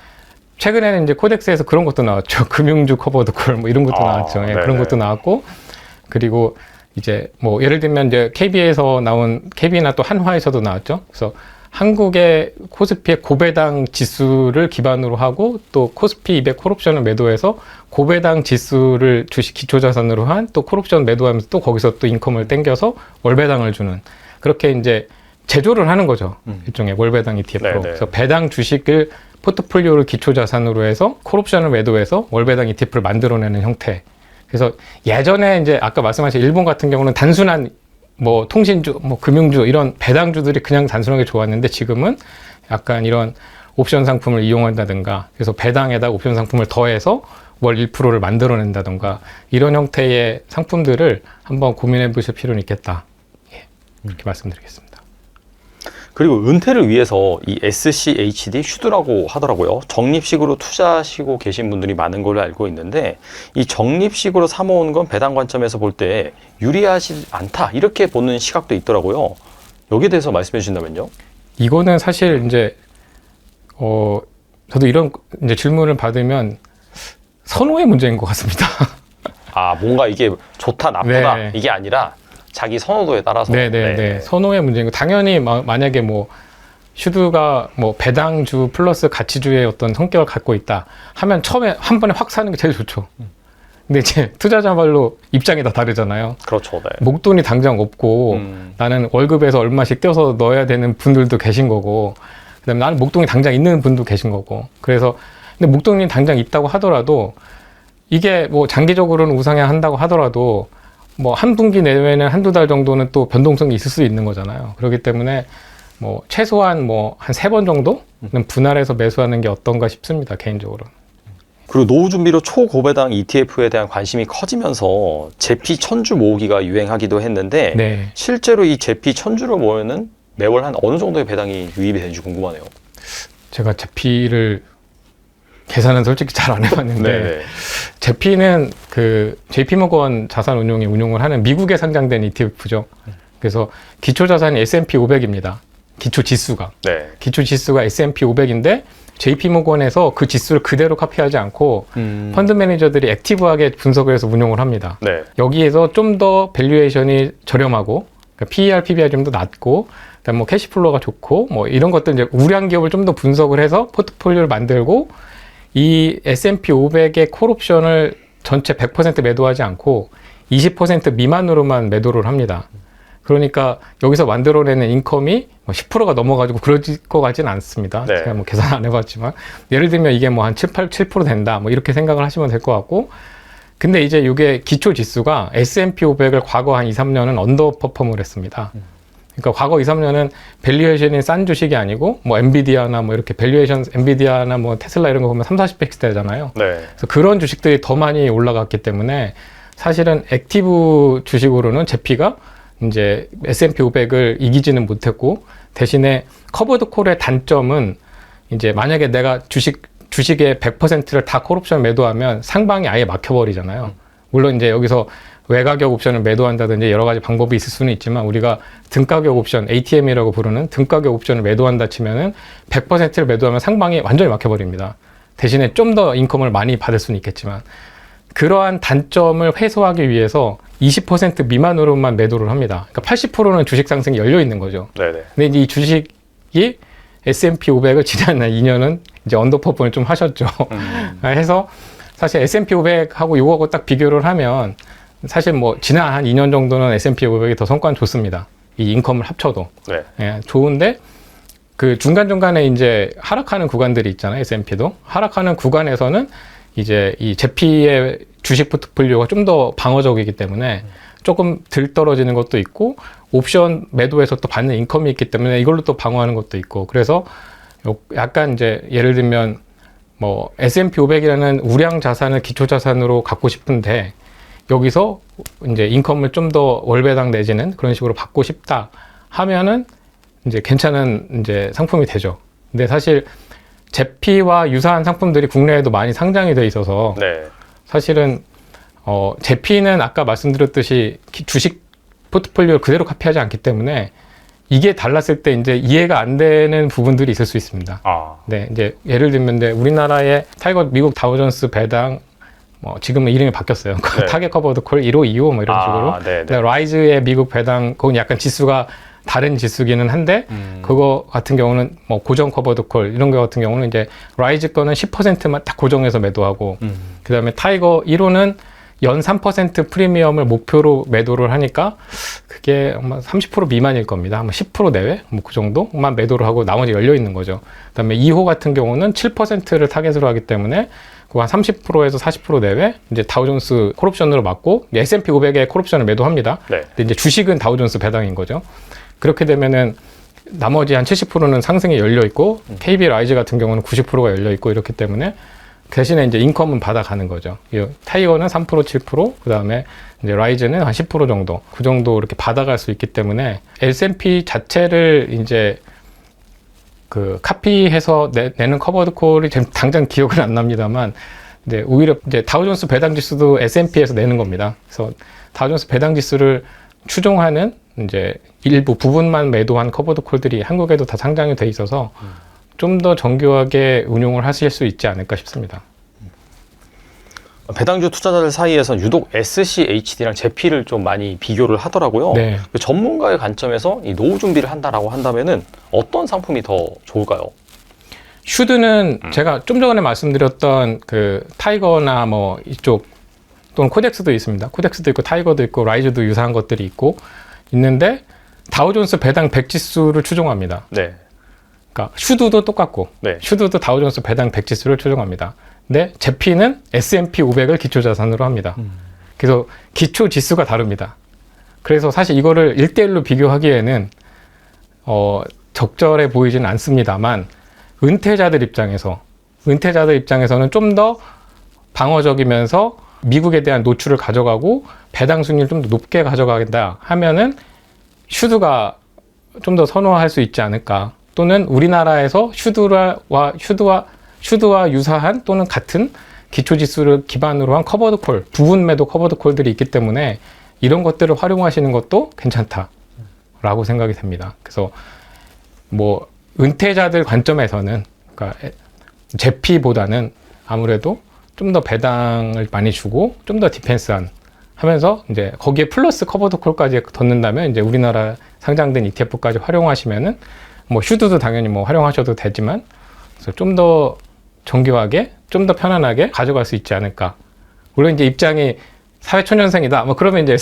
최근에는 이제 코덱스에서 그런 것도 나왔죠. 금융주 커버드 콜 뭐 이런 것도 나왔죠. 예, 그런 것도 나왔고, 그리고 이제 뭐 예를 들면 이제 KB에서 나온, KB나 또 한화에서도 나왔죠. 그래서 한국의 코스피의 고배당 지수를 기반으로 하고 또 코스피 200 콜옵션을 매도해서 고배당 지수를 주식 기초자산으로 한 또 콜옵션 매도하면서 또 거기서 또 인컴을 땡겨서 월배당을 주는, 그렇게 이제 제조를 하는 거죠. 일종의 월배당 ETF로. 네네. 그래서 배당 주식을 포트폴리오를 기초자산으로 해서 콜옵션을 매도해서 월배당 ETF를 만들어내는 형태. 그래서 예전에 이제 아까 말씀하신 일본 같은 경우는 단순한 뭐 통신주, 뭐 금융주, 이런 배당주들이 그냥 단순하게 좋았는데, 지금은 약간 이런 옵션 상품을 이용한다든가, 그래서 배당에다 옵션 상품을 더해서 월 1%를 만들어낸다든가, 이런 형태의 상품들을 한번 고민해 보실 필요는 있겠다. 예, 그렇게 말씀드리겠습니다. 그리고 은퇴를 위해서 이 SCHD 슈드라고 하더라고요. 적립식으로 투자하시고 계신 분들이 많은 걸로 알고 있는데, 이 적립식으로 사모은 건 배당 관점에서 볼 때 유리하지 않다, 이렇게 보는 시각도 있더라고요. 여기에 대해서 말씀해 주신다면요? 이거는 사실 이제 저도 이런 이제 질문을 받으면 선호의 문제인 것 같습니다. 뭔가 이게 좋다 나쁘다, 네. 이게 아니라 자기 선호도에 따라서. 네. 선호의 문제인 거. 당연히 만약에 뭐 슈드가 뭐 배당주 플러스 가치주의 어떤 성격을 갖고 있다 하면 처음에 한 번에 확 사는 게 제일 좋죠. 근데 이제 투자자별로 입장이 다 다르잖아요. 그렇죠. 네. 목돈이 당장 없고 나는 월급에서 얼마씩 떼어서 넣어야 되는 분들도 계신 거고, 그다음에 나는 목돈이 당장 있는 분도 계신 거고, 그래서 근데 목돈이 당장 있다고 하더라도 이게 뭐 장기적으로는 우상향한다고 하더라도 뭐 한 분기 내외는 한두 달 정도는 또 변동성이 있을 수 있는 거잖아요. 그렇기 때문에 뭐 최소한 뭐 한 3번 정도는 분할해서 매수하는 게 어떤가 싶습니다. 개인적으로. 그리고 노후 준비로 초고배당 ETF에 대한 관심이 커지면서 제피 천주 모으기가 유행하기도 했는데 네. 실제로 이 제피 천주를 모으면 매월 한 어느 정도의 배당이 유입이 되는지 궁금하네요. 제가 제피를 계산은 솔직히 잘 안 해봤는데 네. 제피는 그 JP모건 자산운용이 운용을 하는 미국에 상장된 ETF죠. 그래서 기초 자산이 S&P 500입니다. 기초 지수가. 네. 기초 지수가 S&P 500인데 JP모건에서 그 지수를 그대로 카피하지 않고 펀드 매니저들이 액티브하게 분석을 해서 운용을 합니다. 네. 여기에서 좀 더 밸류에이션이 저렴하고 그러니까 PER, PBR 좀 더 낮고 그다음 뭐 캐시플로우가 좋고 뭐 이런 것들 이제 우량 기업을 좀 더 분석을 해서 포트폴리오를 만들고 이 S&P 500의 콜옵션을 전체 100% 매도하지 않고 20% 미만으로만 매도를 합니다. 그러니까 여기서 만들어내는 인컴이 뭐 10%가 넘어가지고 그럴 것 같지는 않습니다. 네. 제가 뭐 계산 안 해봤지만 예를 들면 이게 뭐 한 7% 된다 뭐 이렇게 생각을 하시면 될 것 같고 근데 이제 이게 기초 지수가 S&P 500을 과거 한 2, 3년은 언더퍼폼을 했습니다. 그러니까 과거 2, 3년은 밸류에이션이 싼 주식이 아니고 뭐 엔비디아나 뭐 이렇게 밸류에이션 엔비디아나 뭐 테슬라 이런 거 보면 30-40배 되잖아요. 네. 그래서 그런 주식들이 더 많이 올라갔기 때문에 사실은 액티브 주식으로는 제피가 이제 S&P 500을 이기지는 못했고 대신에 커버드 콜의 단점은 이제 만약에 내가 주식의 100%를 다 콜옵션 매도하면 상방이 아예 막혀버리잖아요. 물론 이제 여기서 외가격 옵션을 매도한다든지 여러 가지 방법이 있을 수는 있지만 우리가 등가격 옵션, ATM이라고 부르는 등가격 옵션을 매도한다 치면은 100%를 매도하면 상방이 완전히 막혀버립니다. 대신에 좀 더 인컴을 많이 받을 수는 있겠지만 그러한 단점을 해소하기 위해서 20% 미만으로만 매도를 합니다. 그러니까 80%는 주식 상승이 열려 있는 거죠. 네네. 근데 이제 이 주식이 S&P 500을 지난 2년은 이제 언더퍼폼을 좀 하셨죠. 해서 사실 S&P 500하고 이거하고 딱 비교를 하면 사실 뭐 지난 한 2년 정도는 S&P 500이 더 성과는 좋습니다. 이 인컴을 합쳐도. 네. 예, 좋은데 그 중간중간에 이제 하락하는 구간들이 있잖아요. S&P도. 하락하는 구간에서는 이제 이 제피의 주식 포트폴리오가 좀 더 방어적이기 때문에 조금 덜 떨어지는 것도 있고 옵션 매도에서 또 받는 인컴이 있기 때문에 이걸로 또 방어하는 것도 있고 그래서 약간 이제 예를 들면 뭐 S&P 500이라는 우량 자산을 기초 자산으로 갖고 싶은데 여기서 이제 인컴을 좀 더 월배당 내지는 그런 식으로 받고 싶다 하면은 이제 괜찮은 이제 상품이 되죠. 근데 사실 제피와 유사한 상품들이 국내에도 많이 상장이 돼 있어서 네. 사실은 제피는 아까 말씀드렸듯이 주식 포트폴리오를 그대로 카피하지 않기 때문에 이게 달랐을 때 이제 이해가 안 되는 부분들이 있을 수 있습니다. 아. 네, 이제 예를 들면 우리나라의 타이거 미국 다우존스 배당 뭐 지금은 이름이 바뀌었어요. 네. 타겟 커버드 콜 1525 뭐 이런 식으로. 네. 그다음에 라이즈의 미국 배당 그건 약간 지수가 다른 지수기는 한데 그거 같은 경우는 뭐 고정 커버드 콜 이런 거 같은 경우는 이제 라이즈 거는 10%만 딱 고정해서 매도하고 그다음에 타이거 1호는 연 3% 프리미엄을 목표로 매도를 하니까 그게 아마 30% 미만일 겁니다. 아마 10% 내외 뭐 그 정도만 매도를 하고 나머지 열려 있는 거죠. 그다음에 2호 같은 경우는 7%를 타겟으로 하기 때문에 그 한 30%에서 40% 내외 이제 다우존스 콜옵션으로 맞고 S&P 500에 콜옵션을 매도합니다. 네. 근데 이제 주식은 다우존스 배당인 거죠. 그렇게 되면은 나머지 한 70%는 상승에 열려 있고 KB 라이즈 같은 경우는 90%가 열려 있고 이렇기 때문에 대신에 이제 인컴은 받아가는 거죠. 타이거는 3%, 7%, 그 다음에 이제 라이즈는 한 10% 정도, 그 정도 이렇게 받아갈 수 있기 때문에 S&P 자체를 이제 그 카피해서 내는 커버드 콜이 지금 당장 기억은 안 납니다만, 이제 오히려 이제 다우존스 배당 지수도 S&P에서 내는 겁니다. 그래서 다우존스 배당 지수를 추종하는 이제 일부 부분만 매도한 커버드 콜들이 한국에도 다 상장이 돼 있어서 좀 더 정교하게 운용을 하실 수 있지 않을까 싶습니다. 배당주 투자자들 사이에서는 유독 SCHD랑 제피를 좀 많이 비교를 하더라고요. 네. 그 전문가의 관점에서 이 노후 준비를 한다라고 한다면은 어떤 상품이 더 좋을까요? 슈드는 제가 좀 전에 말씀드렸던 그 타이거나 뭐 이쪽 또는 코덱스도 있습니다. 코덱스도 있고 타이거도 있고 라이즈도 유사한 것들이 있고 있는데 다우존스 배당 100 지수를 추종합니다. 네. 그러니까 슈드도 똑같고 네. 슈드도 다우존스 배당 100 지수를 추정합니다. 근데 제피는 S&P 500을 기초 자산으로 합니다. 그래서 기초 지수가 다릅니다. 그래서 사실 이거를 1대1로 비교하기에는 적절해 보이지는 않습니다만 은퇴자들 입장에서는 좀 더 방어적이면서 미국에 대한 노출을 가져가고 배당 수익률을 좀 더 높게 가져가겠다 하면은 슈드가 좀 더 선호할 수 있지 않을까. 또는 우리나라에서 슈드와 유사한 또는 같은 기초지수를 기반으로 한 커버드콜, 부분 매도 커버드콜들이 있기 때문에 이런 것들을 활용하시는 것도 괜찮다라고 생각이 됩니다. 그래서 뭐 은퇴자들 관점에서는 그러니까 제피보다는 아무래도 좀 더 배당을 많이 주고 좀 더 디펜스한 하면서 이제 거기에 플러스 커버드콜까지 덧는다면 이제 우리나라 상장된 ETF까지 활용하시면은 뭐 슈드도 당연히 뭐 활용하셔도 되지만 그래서 좀 더 정교하게 좀 더 편안하게 가져갈 수 있지 않을까. 물론 이제 입장이 사회초년생이다. 뭐 그러면 이제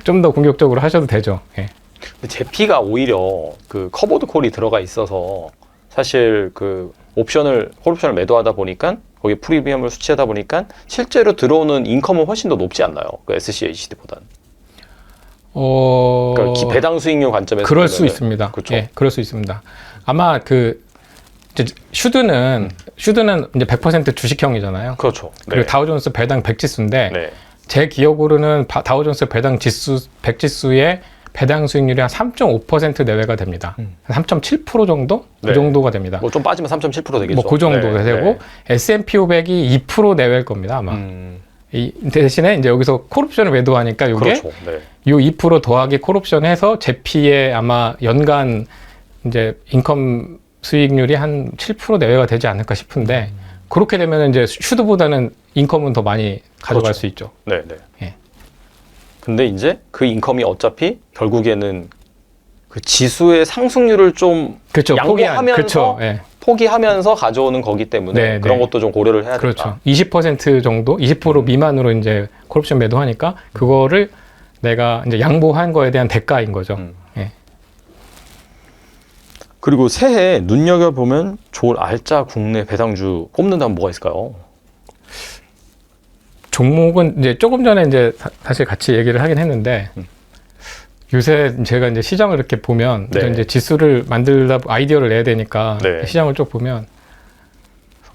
좀 더 공격적으로 하셔도 되죠. 예. 근데 제피가 오히려 그 커버드 콜이 들어가 있어서 사실 그 콜옵션을 매도하다 보니까 거기 프리미엄을 수취하다 보니까 실제로 들어오는 인컴은 훨씬 더 높지 않나요? 그 SCHD보다는. 그러니까 배당 수익률 관점에서 그럴 수 있습니다. 그렇죠. 예, 그럴 수 있습니다. 아마 그 이제 슈드는 이제 100% 주식형이잖아요. 그렇죠. 그리고 네. 다우존스 배당 100지수인데 네. 제 기억으로는 다우존스 배당 지수 100지수의 배당 수익률이 한 3.5% 내외가 됩니다. 3.7% 정도? 네. 그 정도가 됩니다. 뭐 좀 빠지면 3.7% 되겠죠. 뭐 그 정도 네. 되고 네. S&P 500이 2% 내외일 겁니다, 아마. 이 대신에 이제 여기서 콜옵션을 매도하니까 이게 그렇죠. 네. 요 2% 더하기 콜옵션 해서 제피의 아마 연간 이제 인컴 수익률이 한 7% 내외가 되지 않을까 싶은데 그렇게 되면 이제 슈드보다는 인컴은 더 많이 가져갈 그렇죠. 수 있죠. 네, 네. 예. 근데 이제 그 인컴이 어차피 결국에는 그 지수의 상승률을 좀 그렇죠. 양보하면서 그렇죠. 예. 포기하면서 가져오는 거기 때문에 네, 그런 네. 것도 좀 고려를 해야 된다. 그렇죠. 20% 정도, 20% 미만으로 이제 콜옵션 매도하니까 그거를 내가 이제 양보한 거에 대한 대가인 거죠. 예. 그리고 새해 눈여겨보면 좋을 알짜 국내 배당주 꼽는다면 뭐가 있을까요? 종목은 이제 조금 전에 이제 사실 같이 얘기를 하긴 했는데 요새 제가 이제 시장을 이렇게 보면 네. 이제 지수를 만들다 아이디어를 내야 되니까 네. 시장을 쭉 보면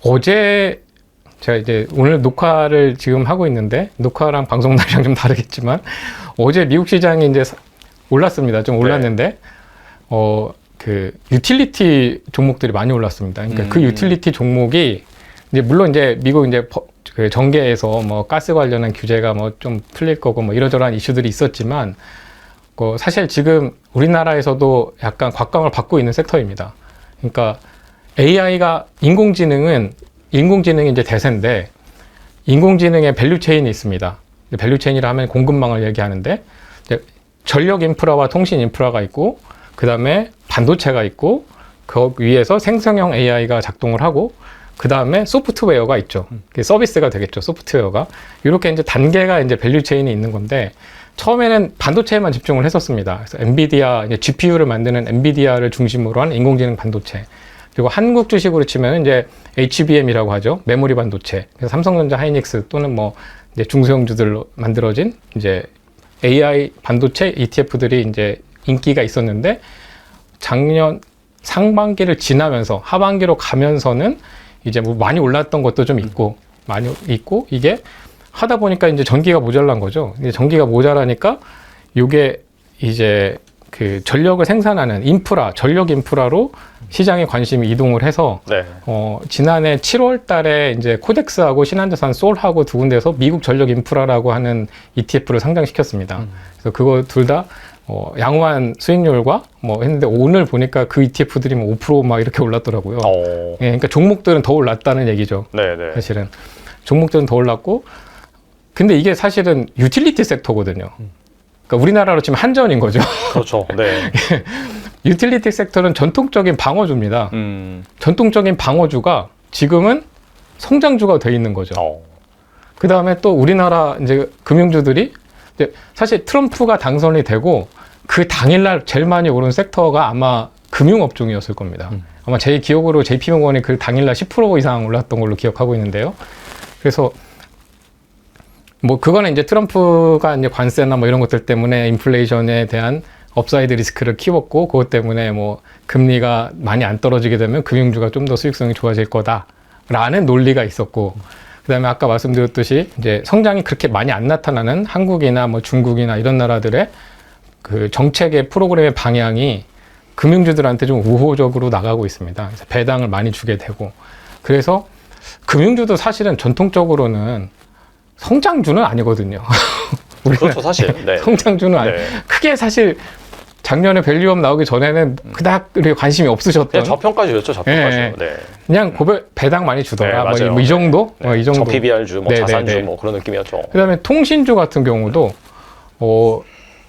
어제 제가 이제 오늘 녹화를 지금 하고 있는데 녹화랑 방송 날이랑 좀 다르겠지만 어제 미국 시장이 이제 올랐습니다. 좀 올랐는데 그 유틸리티 종목들이 많이 올랐습니다. 그러니까 그 유틸리티 종목이 이제 물론 이제 미국 이제 그 정계에서 뭐 가스 관련한 규제가 뭐 좀 풀릴 거고 뭐 이러저러한 이슈들이 있었지만 사실 지금 우리나라에서도 약간 곽광을 받고 있는 섹터입니다. 그러니까 AI가 인공지능이 이제 대세인데 인공지능의 밸류체인이 있습니다. 밸류체인이라 하면 공급망을 얘기하는데 이제 전력 인프라와 통신 인프라가 있고 그 다음에 반도체가 있고 그 위에서 생성형 AI가 작동을 하고 그 다음에 소프트웨어가 있죠. 그게 서비스가 되겠죠. 소프트웨어가 이렇게 이제 단계가 이제 밸류체인이 있는 건데 처음에는 반도체에만 집중을 했었습니다. 그래서 엔비디아 이제 GPU를 만드는 엔비디아를 중심으로 한 인공지능 반도체. 그리고 한국 주식으로 치면 이제 HBM이라고 하죠. 메모리 반도체. 그래서 삼성전자, 하이닉스 또는 뭐 이제 중소형주들로 만들어진 이제 AI 반도체 ETF들이 이제 인기가 있었는데 작년 상반기를 지나면서 하반기로 가면서는 이제 뭐 많이 올랐던 것도 좀 있고 많이 있고 이게 하다 보니까 이제 전기가 모자란 거죠. 이제 전기가 모자라니까 이게 이제 그 전력을 생산하는 전력 인프라로 시장의 관심이 이동을 해서 네. 지난해 7월 달에 이제 코덱스하고 신한자산 솔하고 두 군데서 미국 전력 인프라라고 하는 ETF를 상장시켰습니다. 그래서 그거 둘 다 양호한 수익률과 뭐 했는데 오늘 보니까 그 ETF들이 뭐 5% 이렇게 올랐더라고요. 예, 그러니까 종목들은 더 올랐다는 얘기죠. 네, 네. 사실은 종목들은 더 올랐고 근데 이게 사실은 유틸리티 섹터거든요. 그러니까 우리나라로 치면 한전인 거죠. 그렇죠. 네. 유틸리티 섹터는 전통적인 방어주입니다. 전통적인 방어주가 지금은 성장주가 돼 있는 거죠. 그 다음에 또 우리나라 이제 금융주들이 이제 사실 트럼프가 당선이 되고 그 당일날 제일 많이 오른 섹터가 아마 금융업종이었을 겁니다. 아마 제 기억으로 JP모건이 그 당일날 10% 이상 올랐던 걸로 기억하고 있는데요. 그래서 뭐 그거는 이제 트럼프가 이제 관세나 뭐 이런 것들 때문에 인플레이션에 대한 업사이드 리스크를 키웠고, 그것 때문에 뭐 금리가 많이 안 떨어지게 되면 금융주가 좀 더 수익성이 좋아질 거다라는 논리가 있었고, 그다음에 아까 말씀드렸듯이 이제 성장이 그렇게 많이 안 나타나는 한국이나 뭐 중국이나 이런 나라들의 그 정책의 프로그램의 방향이 금융주들한테 좀 우호적으로 나가고 있습니다. 그래서 배당을 많이 주게 되고, 그래서 금융주도 사실은 전통적으로는 성장주는 아니거든요. 그렇죠, 사실. 네. 성장주는 아니. 네. 크게 사실 작년에 밸류업 나오기 전에는 그닥 그렇게 관심이 없으셨던. 그냥 저평가주였죠, 저평가주. 네. 네. 그냥 배당 많이 주더라. 네, 맞아요. 뭐 이 정도? 네. 이 정도. 저 PBR주, 뭐 네, 자산주, 네, 네. 뭐 그런 느낌이었죠. 그다음에 통신주 같은 경우도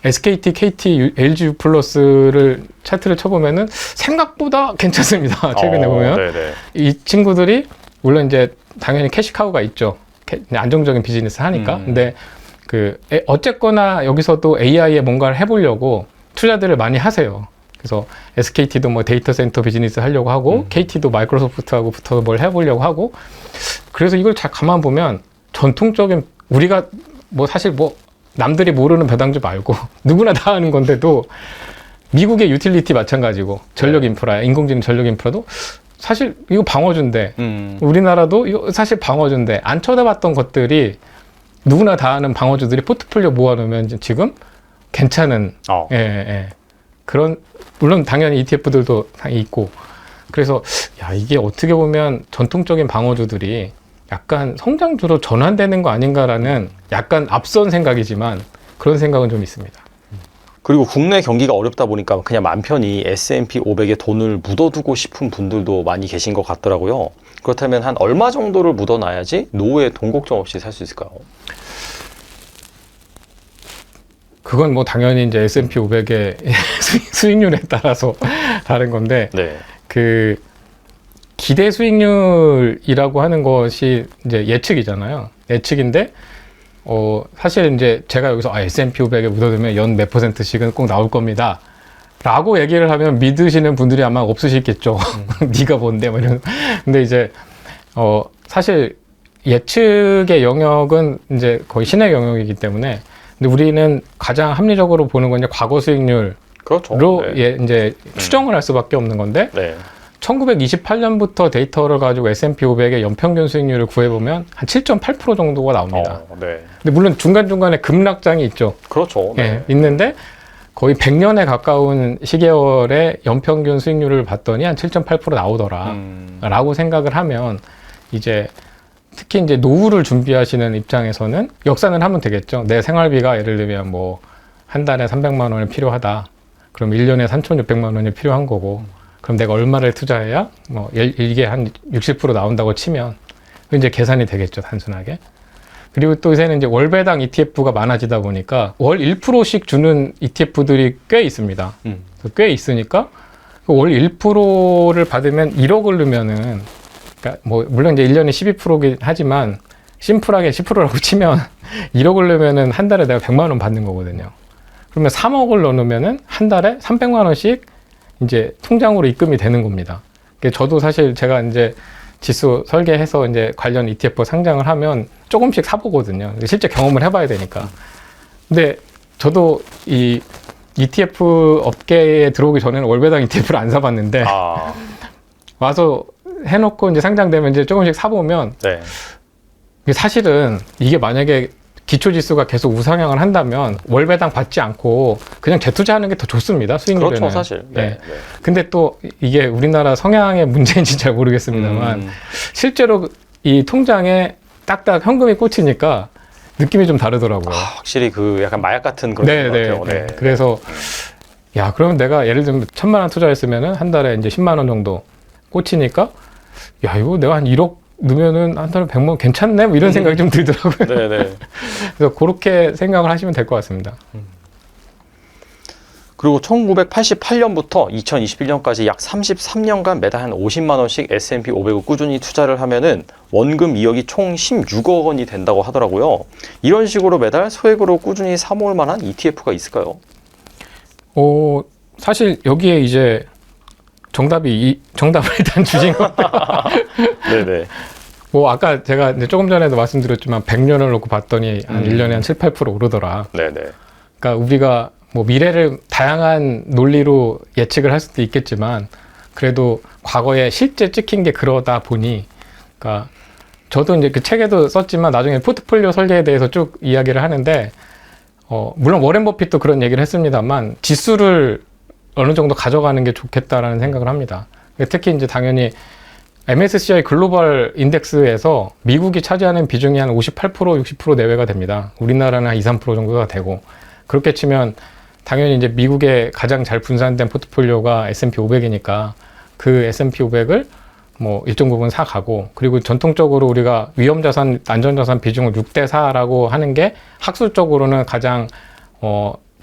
SKT, KT, LG 플러스를 차트를 쳐보면은 생각보다 괜찮습니다. 최근에 보면 네네. 이 친구들이 물론 이제 당연히 캐시카우가 있죠. 안정적인 비즈니스 하니까. 근데 어쨌거나 여기서도 AI에 뭔가를 해보려고 투자들을 많이 하세요. 그래서 SKT도 뭐 데이터 센터 비즈니스 하려고 하고, KT도 마이크로소프트하고 붙어서 뭘 해보려고 하고, 그래서 이걸 잘 가만 보면 전통적인 우리가 뭐 사실 뭐 남들이 모르는 배당주 말고 누구나 다 아는 건데도 미국의 유틸리티 마찬가지고 전력 인프라, 인공지능 전력 인프라도 사실 이거 방어주인데 우리나라도 이거 사실 방어주인데 안 쳐다봤던 것들이 누구나 다 아는 방어주들이 포트폴리오 모아놓으면 지금 괜찮은 그런, 물론 당연히 ETF들도 있고, 그래서 야, 이게 어떻게 보면 전통적인 방어주들이 약간 성장주로 전환되는 거 아닌가라는 약간 앞선 생각이지만 그런 생각은 좀 있습니다. 그리고 국내 경기가 어렵다 보니까 그냥 맘 편히 S&P 500에 돈을 묻어두고 싶은 분들도 많이 계신 것 같더라고요. 그렇다면 한 얼마 정도를 묻어놔야지 노후에 돈 걱정 없이 살 수 있을까요? 그건 뭐 당연히 이제 S&P 500의 수익률에 따라서 다른 건데, 네. 그 기대 수익률이라고 하는 것이 이제 예측이잖아요. 예측인데, 사실 이제 제가 여기서 S&P 500에 묻어두면 연 몇 %씩은 꼭 나올 겁니다. 라고 얘기를 하면 믿으시는 분들이 아마 없으시겠죠. 네가 뭔데? 뭐 이런. 근데 이제, 사실 예측의 영역은 이제 거의 신의 영역이기 때문에, 근데 우리는 가장 합리적으로 보는 건 이제 과거 수익률로 그렇죠. 네. 이제 추정을 할 수밖에 없는 건데, 네. 1928년부터 데이터를 가지고 S&P 500의 연평균 수익률을 구해보면 한 7.8% 정도가 나옵니다. 네. 근데 물론 중간중간에 급락장이 있죠. 그렇죠. 네. 있는데 거의 100년에 가까운 시계열의 연평균 수익률을 봤더니 한 7.8% 나오더라. 라고 생각을 하면 이제 특히 이제 노후를 준비하시는 입장에서는 역산을 하면 되겠죠. 내 생활비가 예를 들면 뭐 한 달에 300만 원이 필요하다. 그럼 1년에 3,600만 원이 필요한 거고, 그럼 내가 얼마를 투자해야 뭐 이게 한 60% 나온다고 치면 이제 계산이 되겠죠, 단순하게. 그리고 또 요새는 이제 월배당 ETF가 많아지다 보니까 월 1%씩 주는 ETF들이 꽤 있습니다. 꽤 있으니까 월 1%를 받으면 1억을 넣으면은, 그러니까 뭐 물론 이제 1년에 12%긴 하지만 심플하게 10%라고 치면 1억을 넣으면은 한 달에 내가 100만 원 받는 거거든요. 그러면 3억을 넣으면은 한 달에 300만 원씩 이제 통장으로 입금이 되는 겁니다. 저도 사실 제가 이제 지수 설계해서 이제 관련 ETF 상장을 하면 조금씩 사보거든요. 실제 경험을 해봐야 되니까. 근데 저도 이 ETF 업계에 들어오기 전에는 월배당 ETF를 안 사봤는데, 와서 해놓고 이제 상장되면 이제 조금씩 사보면, 네. 사실은 이게 만약에 기초지수가 계속 우상향을 한다면 월배당 받지 않고 그냥 재투자하는 게 더 좋습니다. 수익률에는. 그렇죠, 사실. 네. 네. 근데 또 이게 우리나라 성향의 문제인지 잘 모르겠습니다만 실제로 이 통장에 딱딱 현금이 꽂히니까 느낌이 좀 다르더라고요. 확실히 그 약간 마약 같은 그런 것 같아요. 네. 그래서 야, 그러면 내가 예를 들면 1,000만 원 투자했으면은 한 달에 이제 10만 원 정도 꽂히니까 야, 이거 내가 한 1억 넣으면은 한 달에 100만 원 괜찮네? 뭐 이런 생각이 좀 들더라고요. 네네. 그래서 그렇게 생각을 하시면 될 것 같습니다. 그리고 1988년부터 2021년까지 약 33년간 매달 한 50만 원씩 S&P 500을 꾸준히 투자를 하면은 원금 이익이 총 16억 원이 된다고 하더라고요. 이런 식으로 매달 소액으로 꾸준히 사모을 만한 ETF가 있을까요? 사실 여기에 이제 정답을 일단 주신 것 같아요. 네네. 뭐 아까 제가 이제 조금 전에도 말씀드렸지만 100년을 놓고 봤더니 한 1년에 한 7, 8% 오르더라. 네네. 그러니까 우리가 뭐 미래를 다양한 논리로 예측을 할 수도 있겠지만 그래도 과거에 실제 찍힌 게 그러다 보니 그러니까 저도 이제 그 책에도 썼지만 나중에 포트폴리오 설계에 대해서 쭉 이야기를 하는데 물론 워렌 버핏도 그런 얘기를 했습니다만 지수를 어느 정도 가져가는 게 좋겠다라는 생각을 합니다. 특히 이제 당연히 MSCI 글로벌 인덱스에서 미국이 차지하는 비중이 한 58%, 60% 내외가 됩니다. 우리나라는 한 2, 3% 정도가 되고 그렇게 치면 당연히 이제 미국에 가장 잘 분산된 포트폴리오가 S&P 500이니까 그 S&P 500을 뭐 일정 부분 사가고 그리고 전통적으로 우리가 위험자산, 안전자산 비중을 6대 4라고 하는 게 학술적으로는 가장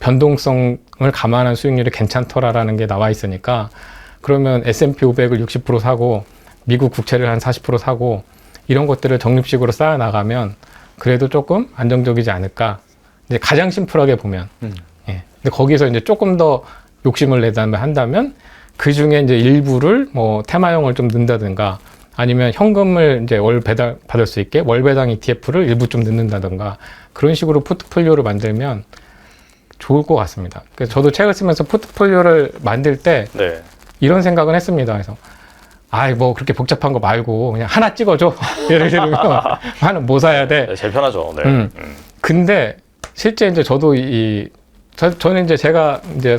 변동성을 감안한 수익률이 괜찮더라라는 게 나와 있으니까 그러면 S&P 500을 60% 사고 미국 국채를 한 40% 사고 이런 것들을 적립식으로 쌓아 나가면 그래도 조금 안정적이지 않을까. 이제 가장 심플하게 보면. 예. 근데 거기서 이제 조금 더 욕심을 내다면 한다면 그 중에 이제 일부를 뭐 테마형을 좀 넣는다든가 아니면 현금을 이제 월 배당 받을 수 있게 월 배당 ETF를 일부 좀 넣는다든가 그런 식으로 포트폴리오를 만들면 좋을 것 같습니다. 그래서 저도 책을 쓰면서 포트폴리오를 만들 때 네. 이런 생각은 했습니다. 그래서 뭐 그렇게 복잡한 거 말고 그냥 하나 찍어줘. 예를 들면 하나 뭐 사야 돼. 네, 제일 편하죠. 네. 근데 실제 이제 저도 저는 이제 제가 이제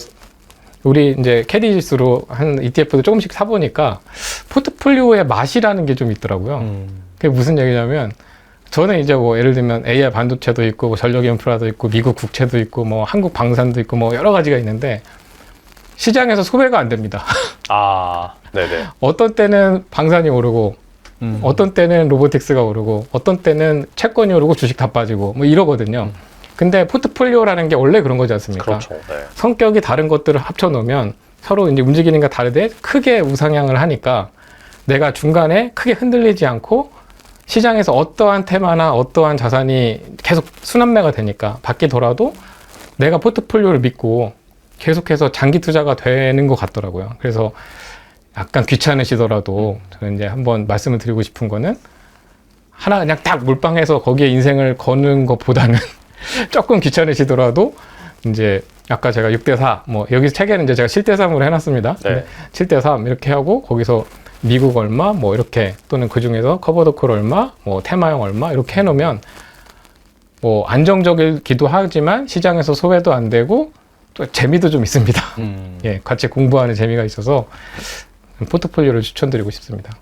우리 이제 캐디 지수로 한 ETF도 조금씩 사보니까 포트폴리오의 맛이라는 게 좀 있더라고요. 그게 무슨 얘기냐면 저는 이제 뭐 예를 들면 AI 반도체도 있고 뭐 전력 인프라도 있고 미국 국채도 있고 뭐 한국 방산도 있고 뭐 여러 가지가 있는데 시장에서 소배가 안 됩니다. 아, 네네. 어떤 때는 방산이 오르고 어떤 때는 로보틱스가 오르고 어떤 때는 채권이 오르고 주식 다 빠지고 뭐 이러거든요. 근데 포트폴리오라는 게 원래 그런 거지 않습니까? 그렇죠. 네. 성격이 다른 것들을 합쳐 놓으면 서로 이제 움직이는 게 다르되 크게 우상향을 하니까 내가 중간에 크게 흔들리지 않고 시장에서 어떠한 테마나 어떠한 자산이 계속 순환매가 되니까 바뀌더라도 내가 포트폴리오를 믿고 계속해서 장기 투자가 되는 것 같더라고요. 그래서 약간 귀찮으시더라도 저는 이제 한번 말씀을 드리고 싶은 거는 하나 그냥 딱 몰빵해서 거기에 인생을 거는 것보다는 조금 귀찮으시더라도 이제 아까 제가 6대 4, 뭐 여기 책에는 이제 제가 7대 3으로 해놨습니다. 네. 7대 3 이렇게 하고 거기서 미국 얼마, 뭐 이렇게 또는 그 중에서 커버드콜 얼마, 뭐 테마형 얼마 이렇게 해놓으면 뭐 안정적이기도 하지만 시장에서 소외도 안 되고 또 재미도 좀 있습니다. 예, 같이 공부하는 재미가 있어서 포트폴리오를 추천드리고 싶습니다.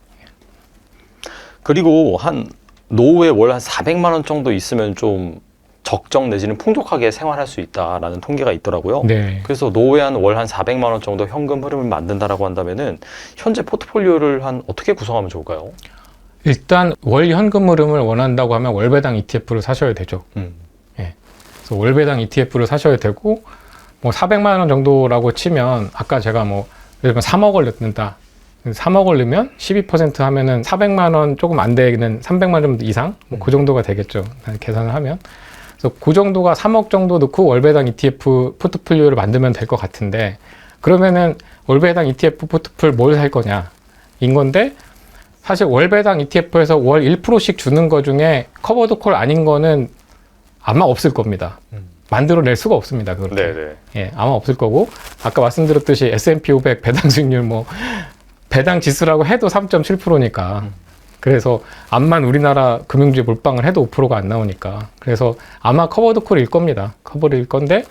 그리고 한 노후에 월 한 400만 원 정도 있으면 좀 적정 내지는 풍족하게 생활할 수 있다라는 통계가 있더라고요. 네. 그래서 노후에 한 월 한 400만 원 정도 현금 흐름을 만든다라고 한다면은 현재 포트폴리오를 한 어떻게 구성하면 좋을까요? 일단 월 현금 흐름을 원한다고 하면 월배당 ETF를 사셔야 되죠. 예. 그래서 월배당 ETF를 사셔야 되고 뭐 400만 원 정도라고 치면 아까 제가 뭐 예를 들면 3억을 넣는다. 3억을 넣으면 12% 하면은 400만 원 조금 안 되는 300만 원 정도 이상 뭐 그 정도가 되겠죠. 계산을 하면. 그래서 그 정도가 3억 정도 넣고 월배당 ETF 포트폴리오를 만들면 될 것 같은데 그러면은 월배당 ETF 포트폴리오 뭘 살 거냐 인 건데 사실 월배당 ETF에서 월 1%씩 주는 거 중에 커버드콜 아닌 거는 아마 없을 겁니다. 만들어낼 수가 없습니다. 그렇게. 네네. 예, 아마 없을 거고 아까 말씀드렸듯이 S&P 500 배당 수익률 뭐 배당 지수라고 해도 3.7%니까 그래서 암만 우리나라 금융주에 몰빵을 해도 5%가 안 나오니까 그래서 아마 커버드콜일 겁니다. 커버드일 건데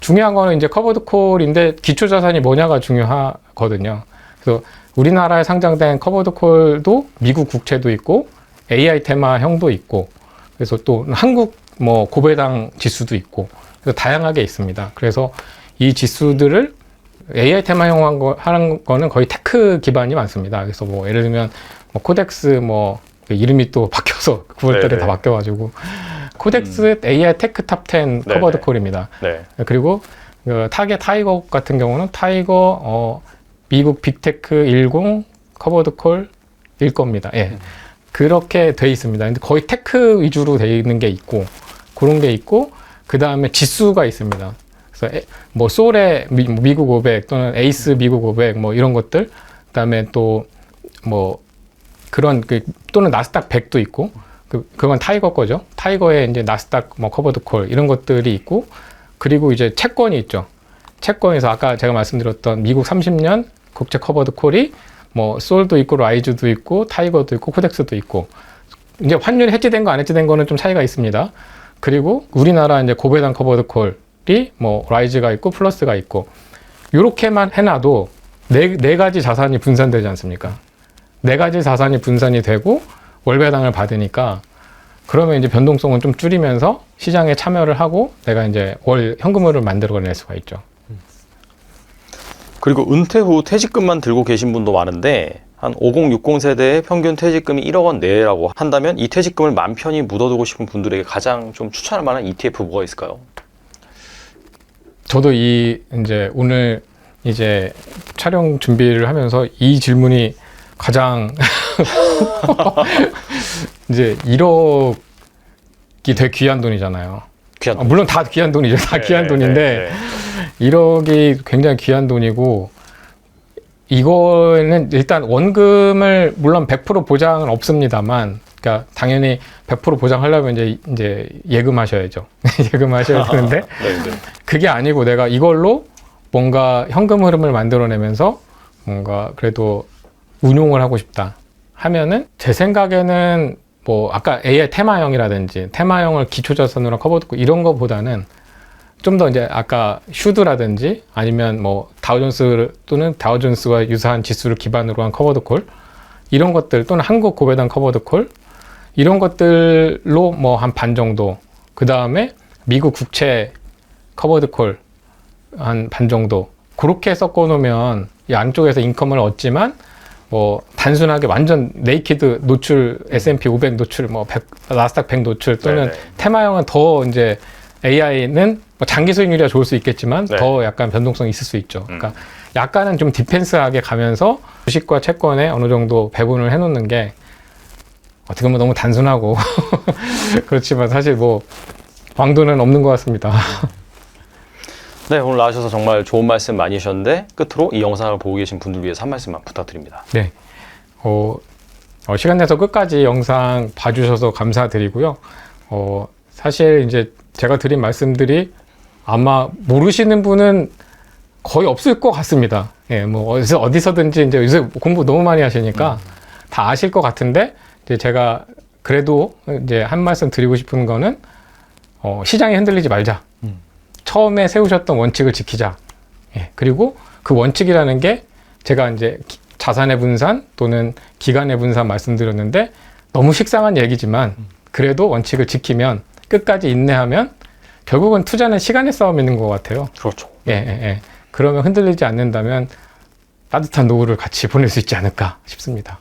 중요한 거는 이제 커버드콜인데 기초자산이 뭐냐가 중요하거든요. 그래서 우리나라에 상장된 커버드콜도 미국 국채도 있고 AI 테마형도 있고 그래서 또 한국 뭐 고배당 지수도 있고 그래서 다양하게 있습니다. 그래서 이 지수들을 AI 테마형 하는 거는 거의 테크 기반이 많습니다. 그래서 뭐 예를 들면 뭐 코덱스 뭐 이름이 또 바뀌어서 9월달에 네네. 다 바뀌어가지고 코덱스 AI 테크 탑10 커버드 콜입니다. 네. 그리고 그 타겟 타이거 같은 경우는 타이거 미국 빅테크 10 커버드 콜일 겁니다. 예. 그렇게 돼 있습니다. 근데 거의 테크 위주로 돼 있는 게 있고 그런 게 있고 그 다음에 지수가 있습니다. 그래서 뭐 솔의 미국 500 또는 에이스 미국 500 뭐 이런 것들 그다음에 또 뭐 그런 또는 나스닥 100도 있고 그건 타이거 거죠. 타이거에 이제 나스닥 뭐 커버드 콜 이런 것들이 있고 그리고 이제 채권이 있죠. 채권에서 아까 제가 말씀드렸던 미국 30년 국제 커버드 콜이 뭐 솔도 있고 라이즈도 있고 타이거도 있고 코덱스도 있고 이제 환율이 해지된 거 안 해지된 거는 좀 차이가 있습니다. 그리고 우리나라 이제 고배당 커버드 콜이 뭐 라이즈가 있고 플러스가 있고 이렇게만 해놔도 네 가지 자산이 분산되지 않습니까? 네 가지 자산이 분산이 되고 월배당을 받으니까 그러면 이제 변동성은 좀 줄이면서 시장에 참여를 하고 내가 이제 월 현금흐름을 만들어낼 수가 있죠. 그리고 은퇴 후 퇴직금만 들고 계신 분도 많은데 한 5060 세대의 평균 퇴직금이 1억 원 내라고 한다면 이 퇴직금을 맘 편히 묻어두고 싶은 분들에게 가장 좀 추천할 만한 ETF 뭐가 있을까요? 저도 이제 오늘 이제 촬영 준비를 하면서 이 질문이 가장 이제 1억이 되게 귀한 돈이잖아요. 귀한 돈. 물론 다 귀한 돈이죠. 다 네, 귀한 돈인데 1억이 굉장히 귀한 돈이고 이거는 일단 원금을 물론 100% 보장은 없습니다만 그러니까 당연히 100% 보장하려면 이제 예금하셔야죠. 예금하셔야 되는데 그게 아니고 내가 이걸로 뭔가 현금 흐름을 만들어내면서 뭔가 그래도 운용을 하고 싶다 하면은 제 생각에는 뭐 아까 AI 테마형이라든지 테마형을 기초자산으로 커버듣고 이런 거보다는 좀 더 이제 아까 슈드라든지 아니면 뭐 다우존스 또는 다우존스와 유사한 지수를 기반으로 한 커버드콜 이런 것들 또는 한국 고배당 커버드콜 이런 것들로 뭐 한 반 정도 그 다음에 미국 국채 커버드콜 한 반 정도 그렇게 섞어 놓으면 이 안쪽에서 인컴을 얻지만 뭐 단순하게 완전 네이키드 노출 S&P 500 노출 뭐 나스닥 100 노출 또는 네네. 테마형은 더 이제 AI는 뭐 장기 수익률이 좋을 수 있겠지만 네. 더 약간 변동성이 있을 수 있죠. 그러니까 약간은 좀 디펜스하게 가면서 주식과 채권에 어느 정도 배분을 해놓는 게 어떻게 보면 너무 단순하고 그렇지만 사실 뭐 왕도는 없는 것 같습니다. 네, 오늘 나와주셔서 정말 좋은 말씀 많이 해주셨는데 끝으로 이 영상을 보고 계신 분들 위해서 한 말씀만 부탁드립니다. 네. 시간 내서 끝까지 영상 봐주셔서 감사드리고요. 사실 이제 제가 드린 말씀들이 아마 모르시는 분은 거의 없을 것 같습니다. 예, 뭐 어디서든지 이제 요새 공부 너무 많이 하시니까 다 아실 것 같은데 이제 제가 그래도 이제 한 말씀 드리고 싶은 거는 시장에 흔들리지 말자. 처음에 세우셨던 원칙을 지키자. 예, 그리고 그 원칙이라는 게 제가 이제 자산의 분산 또는 기간의 분산 말씀드렸는데 너무 식상한 얘기지만 그래도 원칙을 지키면 끝까지 인내하면 결국은 투자는 시간의 싸움이 있는 것 같아요. 그렇죠. 예. 그러면 흔들리지 않는다면 따뜻한 노후를 같이 보낼 수 있지 않을까 싶습니다.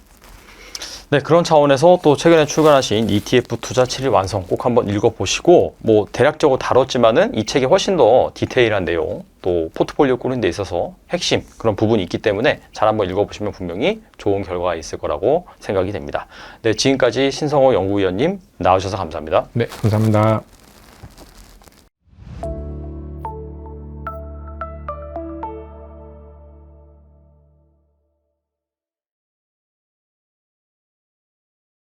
네, 그런 차원에서 또 최근에 출간하신 ETF 투자 7일 완성 꼭 한번 읽어보시고 뭐 대략적으로 다뤘지만은 이 책이 훨씬 더 디테일한 내용 또 포트폴리오 꾸는 데 있어서 핵심 그런 부분이 있기 때문에 잘 한번 읽어보시면 분명히 좋은 결과가 있을 거라고 생각이 됩니다. 네, 지금까지 신성호 연구위원님 나와주셔서 감사합니다. 네, 감사합니다.